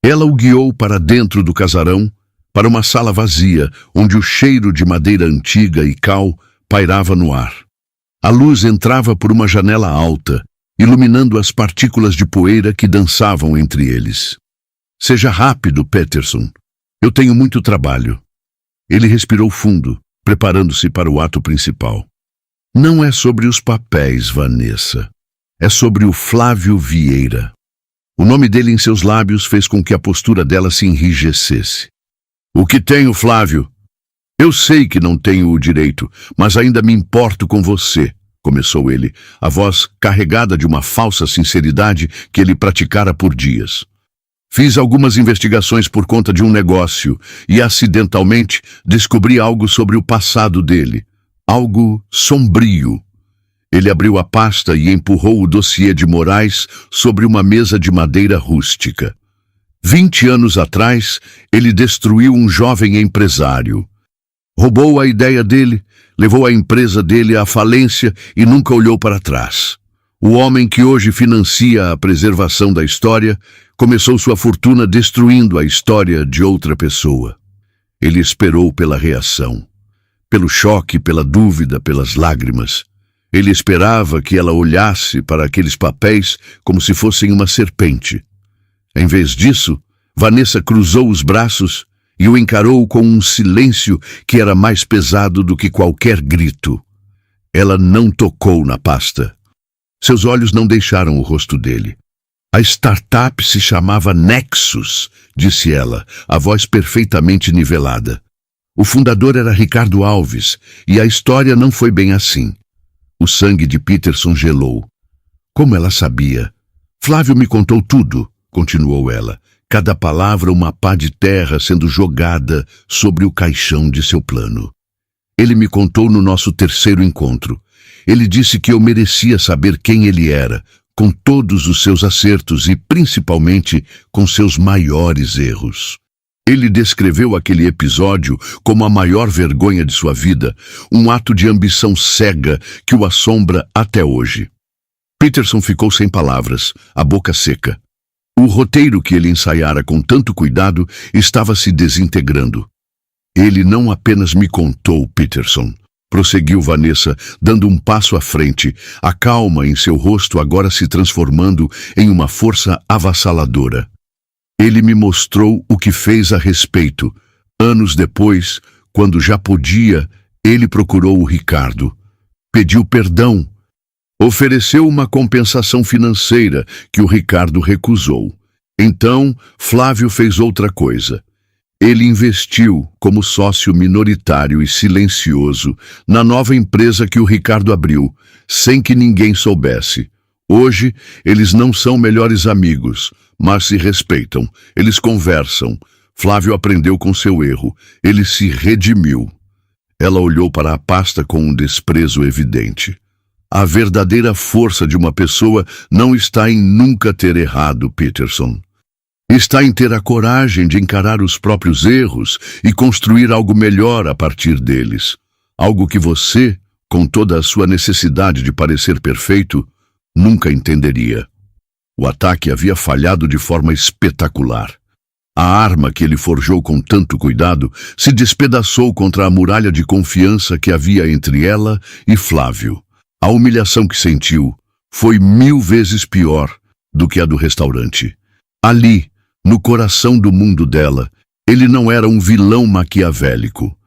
Ela o guiou para dentro do casarão, para uma sala vazia, onde o cheiro de madeira antiga e cal pairava no ar. A luz entrava por uma janela alta, iluminando as partículas de poeira que dançavam entre eles. Seja rápido, Peterson. Eu tenho muito trabalho. Ele respirou fundo, preparando-se para o ato principal. Não é sobre os papéis, Vanessa. É sobre o Flávio Vieira. O nome dele em seus lábios fez com que a postura dela se enrijecesse. O que tenho, Flávio? Eu sei que não tenho o direito, mas ainda me importo com você, começou ele, a voz carregada de uma falsa sinceridade que ele praticara por dias. Fiz algumas investigações por conta de um negócio e, acidentalmente, descobri algo sobre o passado dele. Algo sombrio. Ele abriu a pasta e empurrou o dossiê de Moraes sobre uma mesa de madeira rústica. 20 anos atrás, ele destruiu um jovem empresário. Roubou a ideia dele, levou a empresa dele à falência e nunca olhou para trás. O homem que hoje financia a preservação da história começou sua fortuna destruindo a história de outra pessoa. Ele esperou pela reação, pelo choque, pela dúvida, pelas lágrimas. Ele esperava que ela olhasse para aqueles papéis como se fossem uma serpente. Em vez disso, Vanessa cruzou os braços e o encarou com um silêncio que era mais pesado do que qualquer grito. Ela não tocou na pasta. Seus olhos não deixaram o rosto dele. A startup se chamava Nexus, disse ela, a voz perfeitamente nivelada. O fundador era Ricardo Alves, e a história não foi bem assim. O sangue de Peterson gelou. Como ela sabia? Flávio me contou tudo, continuou ela, cada palavra uma pá de terra sendo jogada sobre o caixão de seu plano. Ele me contou no nosso terceiro encontro. Ele disse que eu merecia saber quem ele era, com todos os seus acertos e principalmente com seus maiores erros. Ele descreveu aquele episódio como a maior vergonha de sua vida, um ato de ambição cega que o assombra até hoje. Peterson ficou sem palavras, a boca seca. O roteiro que ele ensaiara com tanto cuidado estava se desintegrando. Ele não apenas me contou, Peterson, prosseguiu Vanessa, dando um passo à frente, a calma em seu rosto agora se transformando em uma força avassaladora. Ele me mostrou o que fez a respeito. Anos depois, quando já podia, ele procurou o Ricardo. Pediu perdão. Ofereceu uma compensação financeira que o Ricardo recusou. Então, Flávio fez outra coisa. Ele investiu como sócio minoritário e silencioso na nova empresa que o Ricardo abriu, sem que ninguém soubesse. Hoje, eles não são melhores amigos, mas se respeitam, eles conversam. Flávio aprendeu com seu erro, ele se redimiu. Ela olhou para a pasta com um desprezo evidente. A verdadeira força de uma pessoa não está em nunca ter errado, Peterson. Está em ter a coragem de encarar os próprios erros e construir algo melhor a partir deles. Algo que você, com toda a sua necessidade de parecer perfeito, nunca entenderia. O ataque havia falhado de forma espetacular. A arma que ele forjou com tanto cuidado se despedaçou contra a muralha de confiança que havia entre ela e Flávio. A humilhação que sentiu foi 1000 vezes pior do que a do restaurante. Ali, no coração do mundo dela, ele não era um vilão maquiavélico.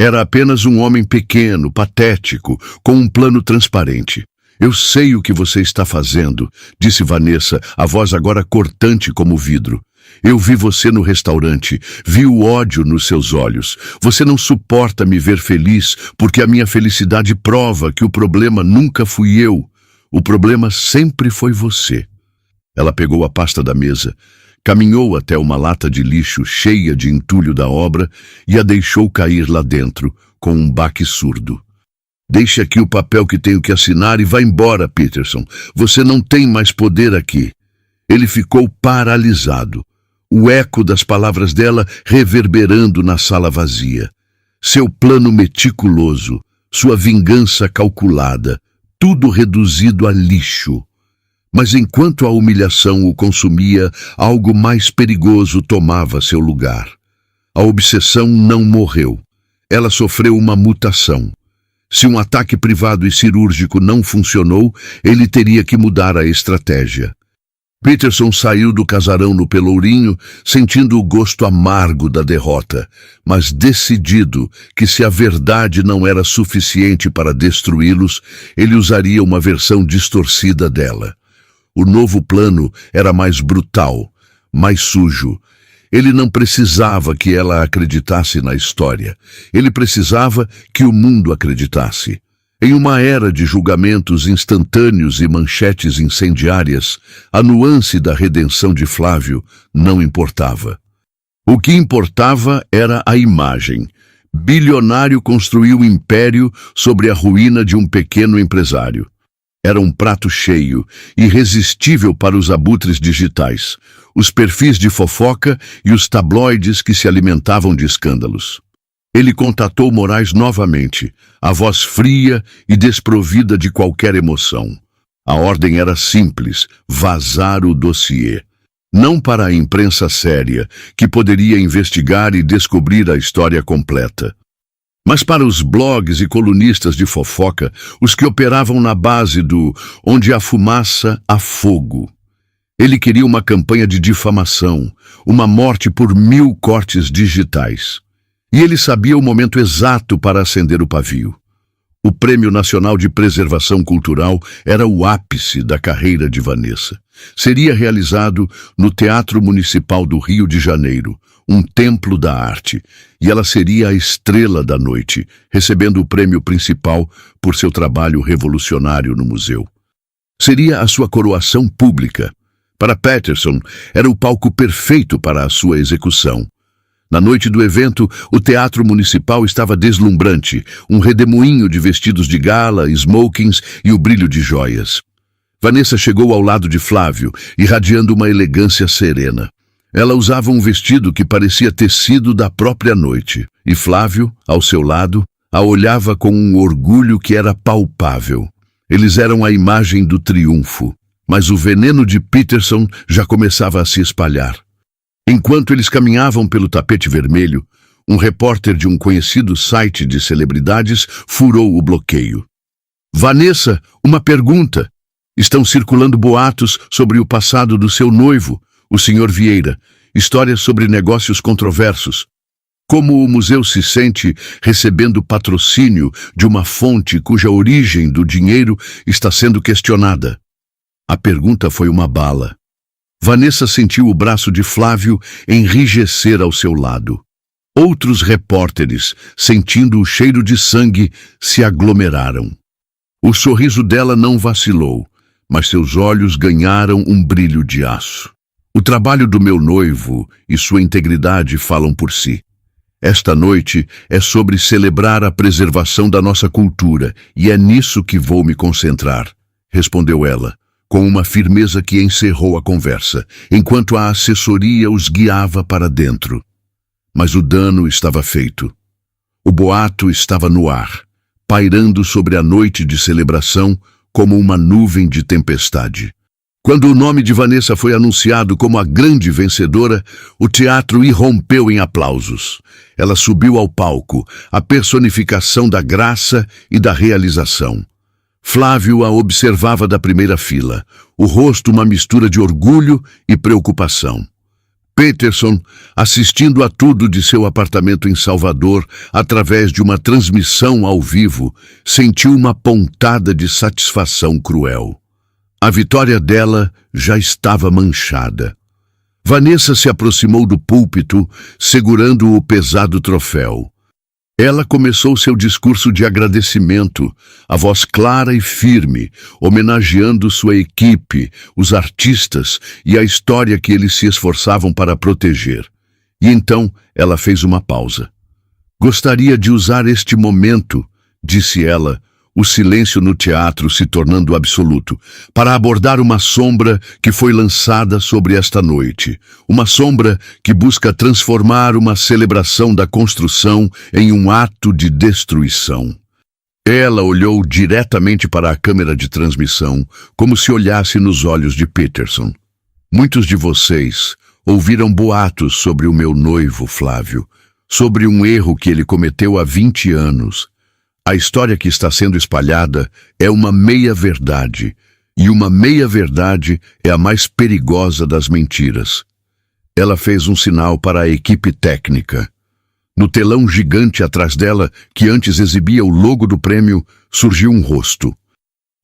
Era apenas um homem pequeno, patético, com um plano transparente. Eu sei o que você está fazendo, disse Vanessa, a voz agora cortante como vidro. Eu vi você no restaurante, vi o ódio nos seus olhos. Você não suporta me ver feliz, porque a minha felicidade prova que o problema nunca fui eu. O problema sempre foi você. Ela pegou a pasta da mesa, caminhou até uma lata de lixo cheia de entulho da obra e a deixou cair lá dentro, com um baque surdo. Deixe aqui o papel que tenho que assinar e vá embora, Peterson. Você não tem mais poder aqui. Ele ficou paralisado. O eco das palavras dela reverberando na sala vazia. Seu plano meticuloso, sua vingança calculada, tudo reduzido a lixo. Mas enquanto a humilhação o consumia, algo mais perigoso tomava seu lugar. A obsessão não morreu. Ela sofreu uma mutação. Se um ataque privado e cirúrgico não funcionou, ele teria que mudar a estratégia. Peterson saiu do casarão no Pelourinho, sentindo o gosto amargo da derrota, mas decidido que se a verdade não era suficiente para destruí-los, ele usaria uma versão distorcida dela. O novo plano era mais brutal, mais sujo. Ele não precisava que ela acreditasse na história. Ele precisava que o mundo acreditasse. Em uma era de julgamentos instantâneos e manchetes incendiárias, a nuance da redenção de Flávio não importava. O que importava era a imagem. Bilionário construiu império sobre a ruína de um pequeno empresário. Era um prato cheio, irresistível para os abutres digitais, os perfis de fofoca e os tabloides que se alimentavam de escândalos. Ele contatou Moraes novamente, a voz fria e desprovida de qualquer emoção. A ordem era simples: vazar o dossiê. Não para a imprensa séria, que poderia investigar e descobrir a história completa, mas para os blogs e colunistas de fofoca, os que operavam na base do onde há fumaça, há fogo. Ele queria uma campanha de difamação, uma morte por 1000 cortes digitais. E ele sabia o momento exato para acender o pavio. O Prêmio Nacional de Preservação Cultural era o ápice da carreira de Vanessa. Seria realizado no Teatro Municipal do Rio de Janeiro, um templo da arte, e ela seria a estrela da noite, recebendo o prêmio principal por seu trabalho revolucionário no museu. Seria a sua coroação pública. Para Peterson, era o palco perfeito para a sua execução. Na noite do evento, o Teatro Municipal estava deslumbrante, um redemoinho de vestidos de gala, smokings e o brilho de joias. Vanessa chegou ao lado de Flávio, irradiando uma elegância serena. Ela usava um vestido que parecia tecido da própria noite, e Flávio, ao seu lado, a olhava com um orgulho que era palpável. Eles eram a imagem do triunfo, mas o veneno de Peterson já começava a se espalhar. Enquanto eles caminhavam pelo tapete vermelho, um repórter de um conhecido site de celebridades furou o bloqueio. Vanessa, uma pergunta. Estão circulando boatos sobre o passado do seu noivo, o Sr. Vieira, histórias sobre negócios controversos. Como o museu se sente recebendo patrocínio de uma fonte cuja origem do dinheiro está sendo questionada? A pergunta foi uma bala. Vanessa sentiu o braço de Flávio enrijecer ao seu lado. Outros repórteres, sentindo o cheiro de sangue, se aglomeraram. O sorriso dela não vacilou, mas seus olhos ganharam um brilho de aço. O trabalho do meu noivo e sua integridade falam por si. Esta noite é sobre celebrar a preservação da nossa cultura, e é nisso que vou me concentrar, respondeu ela, com uma firmeza que encerrou a conversa, enquanto a assessoria os guiava para dentro. Mas o dano estava feito. O boato estava no ar, pairando sobre a noite de celebração como uma nuvem de tempestade. Quando o nome de Vanessa foi anunciado como a grande vencedora, o teatro irrompeu em aplausos. Ela subiu ao palco, a personificação da graça e da realização. Flávio a observava da primeira fila, o rosto uma mistura de orgulho e preocupação. Peterson, assistindo a tudo de seu apartamento em Salvador, através de uma transmissão ao vivo, sentiu uma pontada de satisfação cruel. A vitória dela já estava manchada. Vanessa se aproximou do púlpito, segurando o pesado troféu. Ela começou seu discurso de agradecimento, a voz clara e firme, homenageando sua equipe, os artistas e a história que eles se esforçavam para proteger. E então ela fez uma pausa. Gostaria de usar este momento, disse ela, o silêncio no teatro se tornando absoluto, para abordar uma sombra que foi lançada sobre esta noite. Uma sombra que busca transformar uma celebração da construção em um ato de destruição. Ela olhou diretamente para a câmera de transmissão, como se olhasse nos olhos de Peterson. Muitos de vocês ouviram boatos sobre o meu noivo, Flávio, sobre um erro que ele cometeu há 20 anos. A história que está sendo espalhada é uma meia-verdade, e uma meia-verdade é a mais perigosa das mentiras. Ela fez um sinal para a equipe técnica. No telão gigante atrás dela, que antes exibia o logo do prêmio, surgiu um rosto.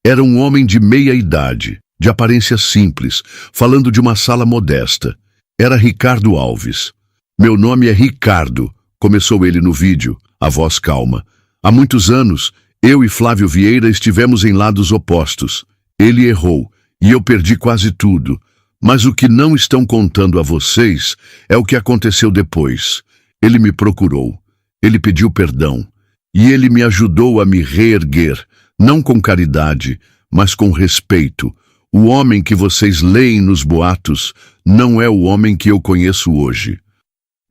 Era um homem de meia-idade, de aparência simples, falando de uma sala modesta. Era Ricardo Alves. Meu nome é Ricardo, começou ele no vídeo, a voz calma. Há muitos anos, eu e Flávio Vieira estivemos em lados opostos. Ele errou, e eu perdi quase tudo. Mas o que não estão contando a vocês é o que aconteceu depois. Ele me procurou, ele pediu perdão, e ele me ajudou a me reerguer, não com caridade, mas com respeito. O homem que vocês leem nos boatos não é o homem que eu conheço hoje.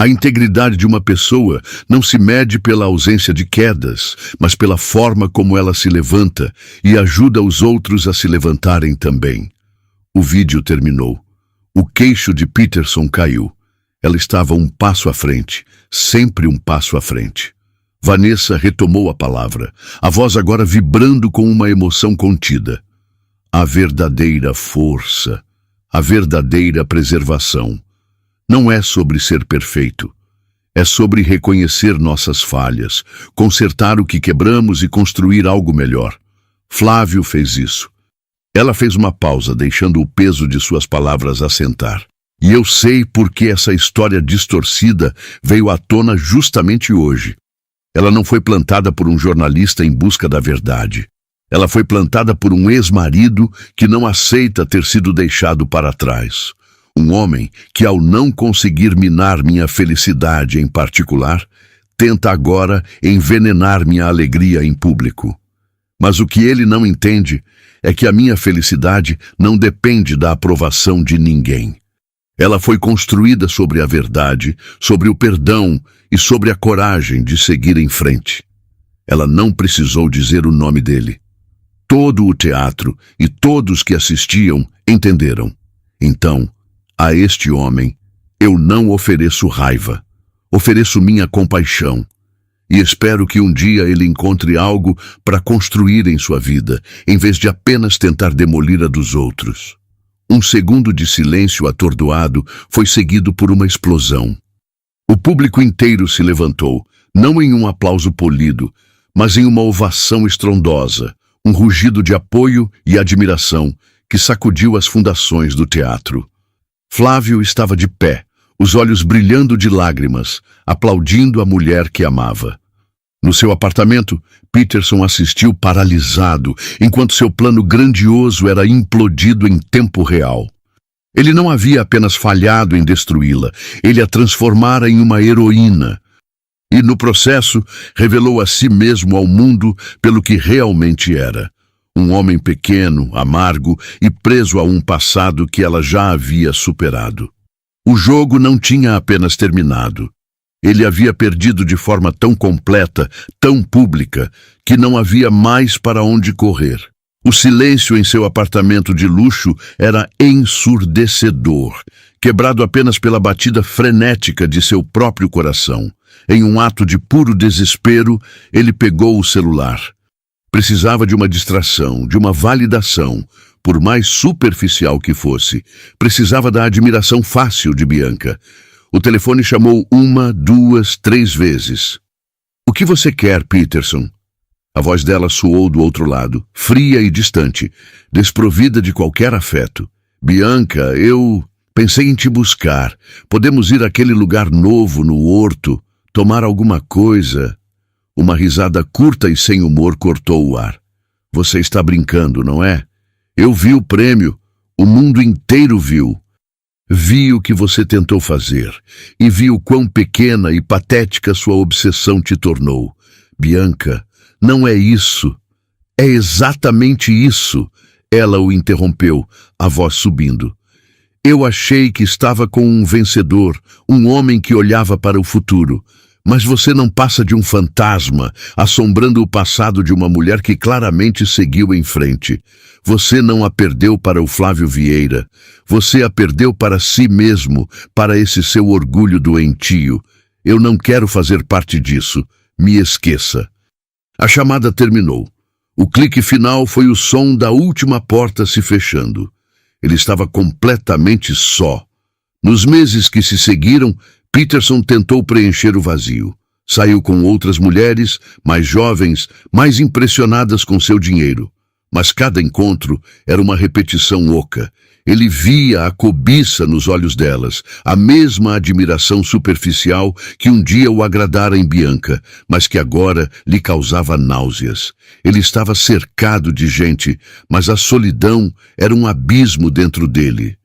A integridade de uma pessoa não se mede pela ausência de quedas, mas pela forma como ela se levanta e ajuda os outros a se levantarem também. O vídeo terminou. O queixo de Peterson caiu. Ela estava um passo à frente, sempre um passo à frente. Vanessa retomou a palavra, a voz agora vibrando com uma emoção contida. A verdadeira força, a verdadeira preservação. Não é sobre ser perfeito. É sobre reconhecer nossas falhas, consertar o que quebramos e construir algo melhor. Flávio fez isso. Ela fez uma pausa, deixando o peso de suas palavras assentar. E eu sei por que essa história distorcida veio à tona justamente hoje. Ela não foi plantada por um jornalista em busca da verdade. Ela foi plantada por um ex-marido que não aceita ter sido deixado para trás. Um homem que, ao não conseguir minar minha felicidade em particular, tenta agora envenenar minha alegria em público. Mas o que ele não entende é que a minha felicidade não depende da aprovação de ninguém. Ela foi construída sobre a verdade, sobre o perdão e sobre a coragem de seguir em frente. Ela não precisou dizer o nome dele. Todo o teatro e todos que assistiam entenderam. Então, a este homem, eu não ofereço raiva, ofereço minha compaixão. E espero que um dia ele encontre algo para construir em sua vida, em vez de apenas tentar demolir a dos outros. Um segundo de silêncio atordoado foi seguido por uma explosão. O público inteiro se levantou, não em um aplauso polido, mas em uma ovação estrondosa, um rugido de apoio e admiração que sacudiu as fundações do teatro. Flávio estava de pé, os olhos brilhando de lágrimas, aplaudindo a mulher que amava. No seu apartamento, Peterson assistiu paralisado, enquanto seu plano grandioso era implodido em tempo real. Ele não havia apenas falhado em destruí-la, ele a transformara em uma heroína. E, no processo, revelou a si mesmo ao mundo pelo que realmente era. Um homem pequeno, amargo e preso a um passado que ela já havia superado. O jogo não tinha apenas terminado. Ele havia perdido de forma tão completa, tão pública, que não havia mais para onde correr. O silêncio em seu apartamento de luxo era ensurdecedor, quebrado apenas pela batida frenética de seu próprio coração. Em um ato de puro desespero, ele pegou o celular. Precisava de uma distração, de uma validação, por mais superficial que fosse. Precisava da admiração fácil de Bianca. O telefone chamou 1, 2, 3 vezes. "O que você quer, Peterson?" A voz dela soou do outro lado, fria e distante, desprovida de qualquer afeto. "Bianca, eu pensei em te buscar. Podemos ir àquele lugar novo no horto, tomar alguma coisa." Uma risada curta e sem humor cortou o ar. "Você está brincando, não é? Eu vi o prêmio. O mundo inteiro viu. Vi o que você tentou fazer e vi o quão pequena e patética sua obsessão te tornou. Bianca, não é isso. É exatamente isso." Ela o interrompeu, a voz subindo. "Eu achei que estava com um vencedor, um homem que olhava para o futuro. Mas você não passa de um fantasma, assombrando o passado de uma mulher que claramente seguiu em frente. Você não a perdeu para o Flávio Vieira. Você a perdeu para si mesmo, para esse seu orgulho doentio. Eu não quero fazer parte disso. Me esqueça." A chamada terminou. O clique final foi o som da última porta se fechando. Ele estava completamente só. Nos meses que se seguiram, Peterson tentou preencher o vazio. Saiu com outras mulheres, mais jovens, mais impressionadas com seu dinheiro. Mas cada encontro era uma repetição oca. Ele via a cobiça nos olhos delas, a mesma admiração superficial que um dia o agradara em Bianca, mas que agora lhe causava náuseas. Ele estava cercado de gente, mas a solidão era um abismo dentro dele.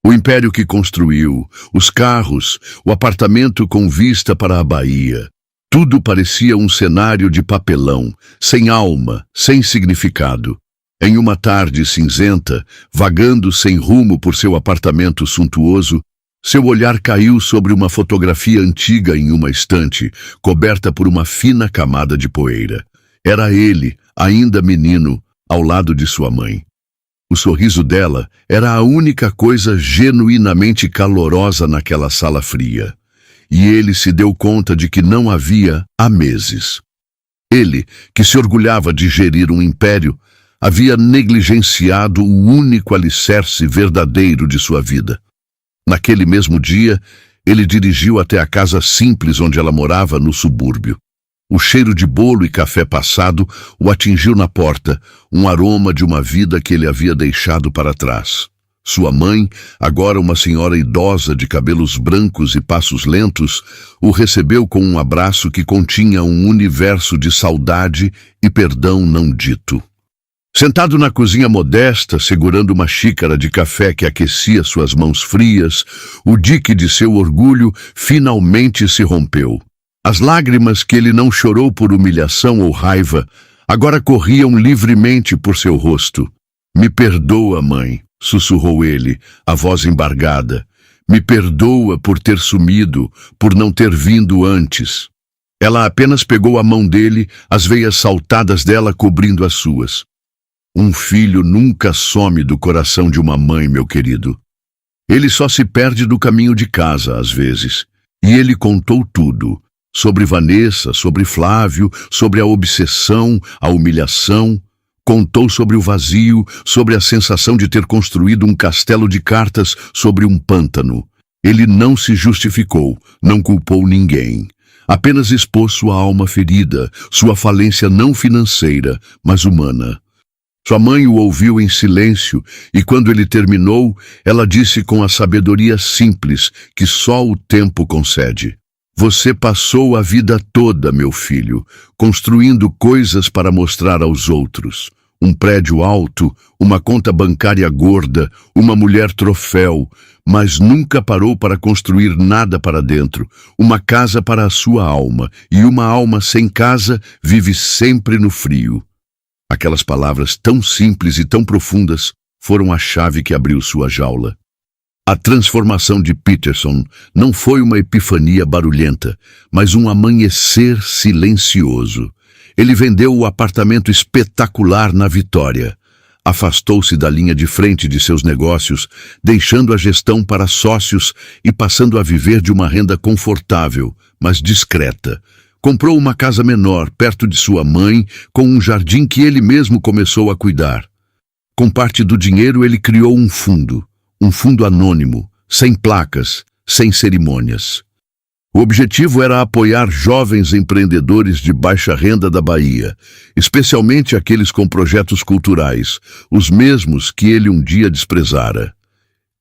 O império que construiu, os carros, o apartamento com vista para a Bahia, tudo parecia um cenário de papelão, sem alma, sem significado. Em uma tarde cinzenta, vagando sem rumo por seu apartamento suntuoso, seu olhar caiu sobre uma fotografia antiga em uma estante, coberta por uma fina camada de poeira. Era ele, ainda menino, ao lado de sua mãe. O sorriso dela era a única coisa genuinamente calorosa naquela sala fria. E ele se deu conta de que não havia há meses. Ele, que se orgulhava de gerir um império, havia negligenciado o único alicerce verdadeiro de sua vida. Naquele mesmo dia, ele dirigiu até a casa simples onde ela morava no subúrbio. O cheiro de bolo e café passado o atingiu na porta, um aroma de uma vida que ele havia deixado para trás. Sua mãe, agora uma senhora idosa de cabelos brancos e passos lentos, o recebeu com um abraço que continha um universo de saudade e perdão não dito. Sentado na cozinha modesta, segurando uma xícara de café que aquecia suas mãos frias, o dique de seu orgulho finalmente se rompeu. As lágrimas que ele não chorou por humilhação ou raiva, agora corriam livremente por seu rosto. "Me perdoa, mãe", sussurrou ele, a voz embargada. "Me perdoa por ter sumido, por não ter vindo antes." Ela apenas pegou a mão dele, as veias saltadas dela cobrindo as suas. "Um filho nunca some do coração de uma mãe, meu querido. Ele só se perde do caminho de casa, às vezes." E ele contou tudo, sobre Vanessa, sobre Flávio, sobre a obsessão, a humilhação. Contou sobre o vazio, sobre a sensação de ter construído um castelo de cartas sobre um pântano. Ele não se justificou, não culpou ninguém. Apenas expôs sua alma ferida, sua falência não financeira, mas humana. Sua mãe o ouviu em silêncio, e quando ele terminou, ela disse com a sabedoria simples que só o tempo concede: "Você passou a vida toda, meu filho, construindo coisas para mostrar aos outros. Um prédio alto, uma conta bancária gorda, uma mulher troféu, mas nunca parou para construir nada para dentro, uma casa para a sua alma, e uma alma sem casa vive sempre no frio." Aquelas palavras tão simples e tão profundas foram a chave que abriu sua jaula. A transformação de Peterson não foi uma epifania barulhenta, mas um amanhecer silencioso. Ele vendeu o apartamento espetacular na Vitória. Afastou-se da linha de frente de seus negócios, deixando a gestão para sócios e passando a viver de uma renda confortável, mas discreta. Comprou uma casa menor, perto de sua mãe, com um jardim que ele mesmo começou a cuidar. Com parte do dinheiro, ele criou um fundo anônimo, sem placas, sem cerimônias. O objetivo era apoiar jovens empreendedores de baixa renda da Bahia, especialmente aqueles com projetos culturais, os mesmos que ele um dia desprezara.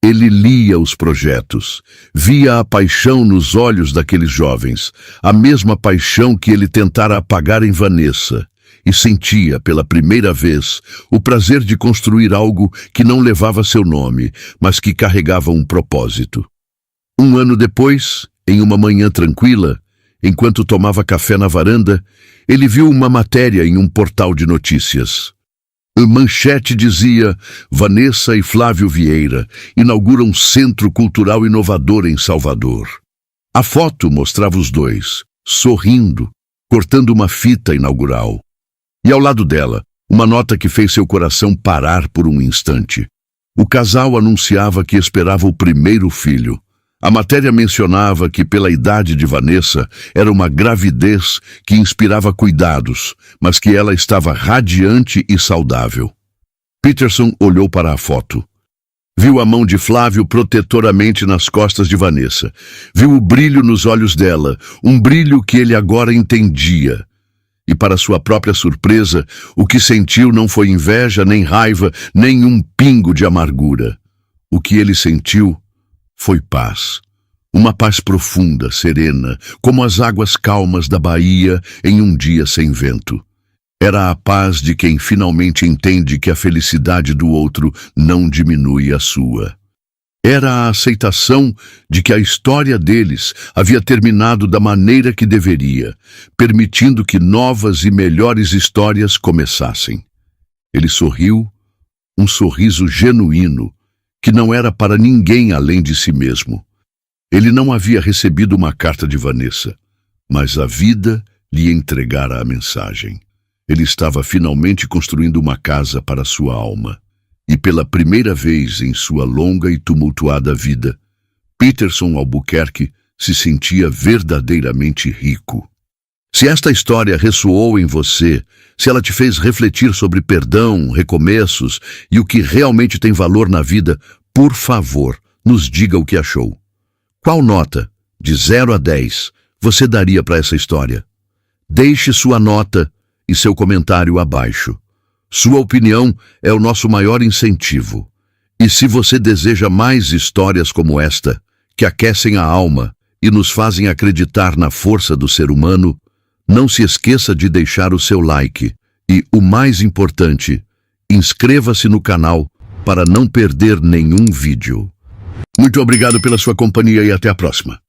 Ele lia os projetos, via a paixão nos olhos daqueles jovens, a mesma paixão que ele tentara apagar em Vanessa, e sentia, pela primeira vez, o prazer de construir algo que não levava seu nome, mas que carregava um propósito. Um ano depois, em uma manhã tranquila, enquanto tomava café na varanda, ele viu uma matéria em um portal de notícias. A manchete dizia: "Vanessa e Flávio Vieira inauguram um centro cultural inovador em Salvador." A foto mostrava os dois, sorrindo, cortando uma fita inaugural. E ao lado dela, uma nota que fez seu coração parar por um instante. O casal anunciava que esperava o primeiro filho. A matéria mencionava que, pela idade de Vanessa, era uma gravidez que inspirava cuidados, mas que ela estava radiante e saudável. Peterson olhou para a foto. Viu a mão de Flávio protetoramente nas costas de Vanessa. Viu o brilho nos olhos dela, um brilho que ele agora entendia. E, para sua própria surpresa, o que sentiu não foi inveja, nem raiva, nem um pingo de amargura. O que ele sentiu foi paz. Uma paz profunda, serena, como as águas calmas da Bahia em um dia sem vento. Era a paz de quem finalmente entende que a felicidade do outro não diminui a sua. Era a aceitação de que a história deles havia terminado da maneira que deveria, permitindo que novas e melhores histórias começassem. Ele sorriu, um sorriso genuíno, que não era para ninguém além de si mesmo. Ele não havia recebido uma carta de Vanessa, mas a vida lhe entregara a mensagem. Ele estava finalmente construindo uma casa para sua alma. E pela primeira vez em sua longa e tumultuada vida, Peterson Albuquerque se sentia verdadeiramente rico. Se esta história ressoou em você, se ela te fez refletir sobre perdão, recomeços e o que realmente tem valor na vida, por favor, nos diga o que achou. Qual nota, de 0 a 10, você daria para essa história? Deixe sua nota e seu comentário abaixo. Sua opinião é o nosso maior incentivo. E se você deseja mais histórias como esta, que aquecem a alma e nos fazem acreditar na força do ser humano, não se esqueça de deixar o seu like e, o mais importante, inscreva-se no canal para não perder nenhum vídeo. Muito obrigado pela sua companhia e até a próxima.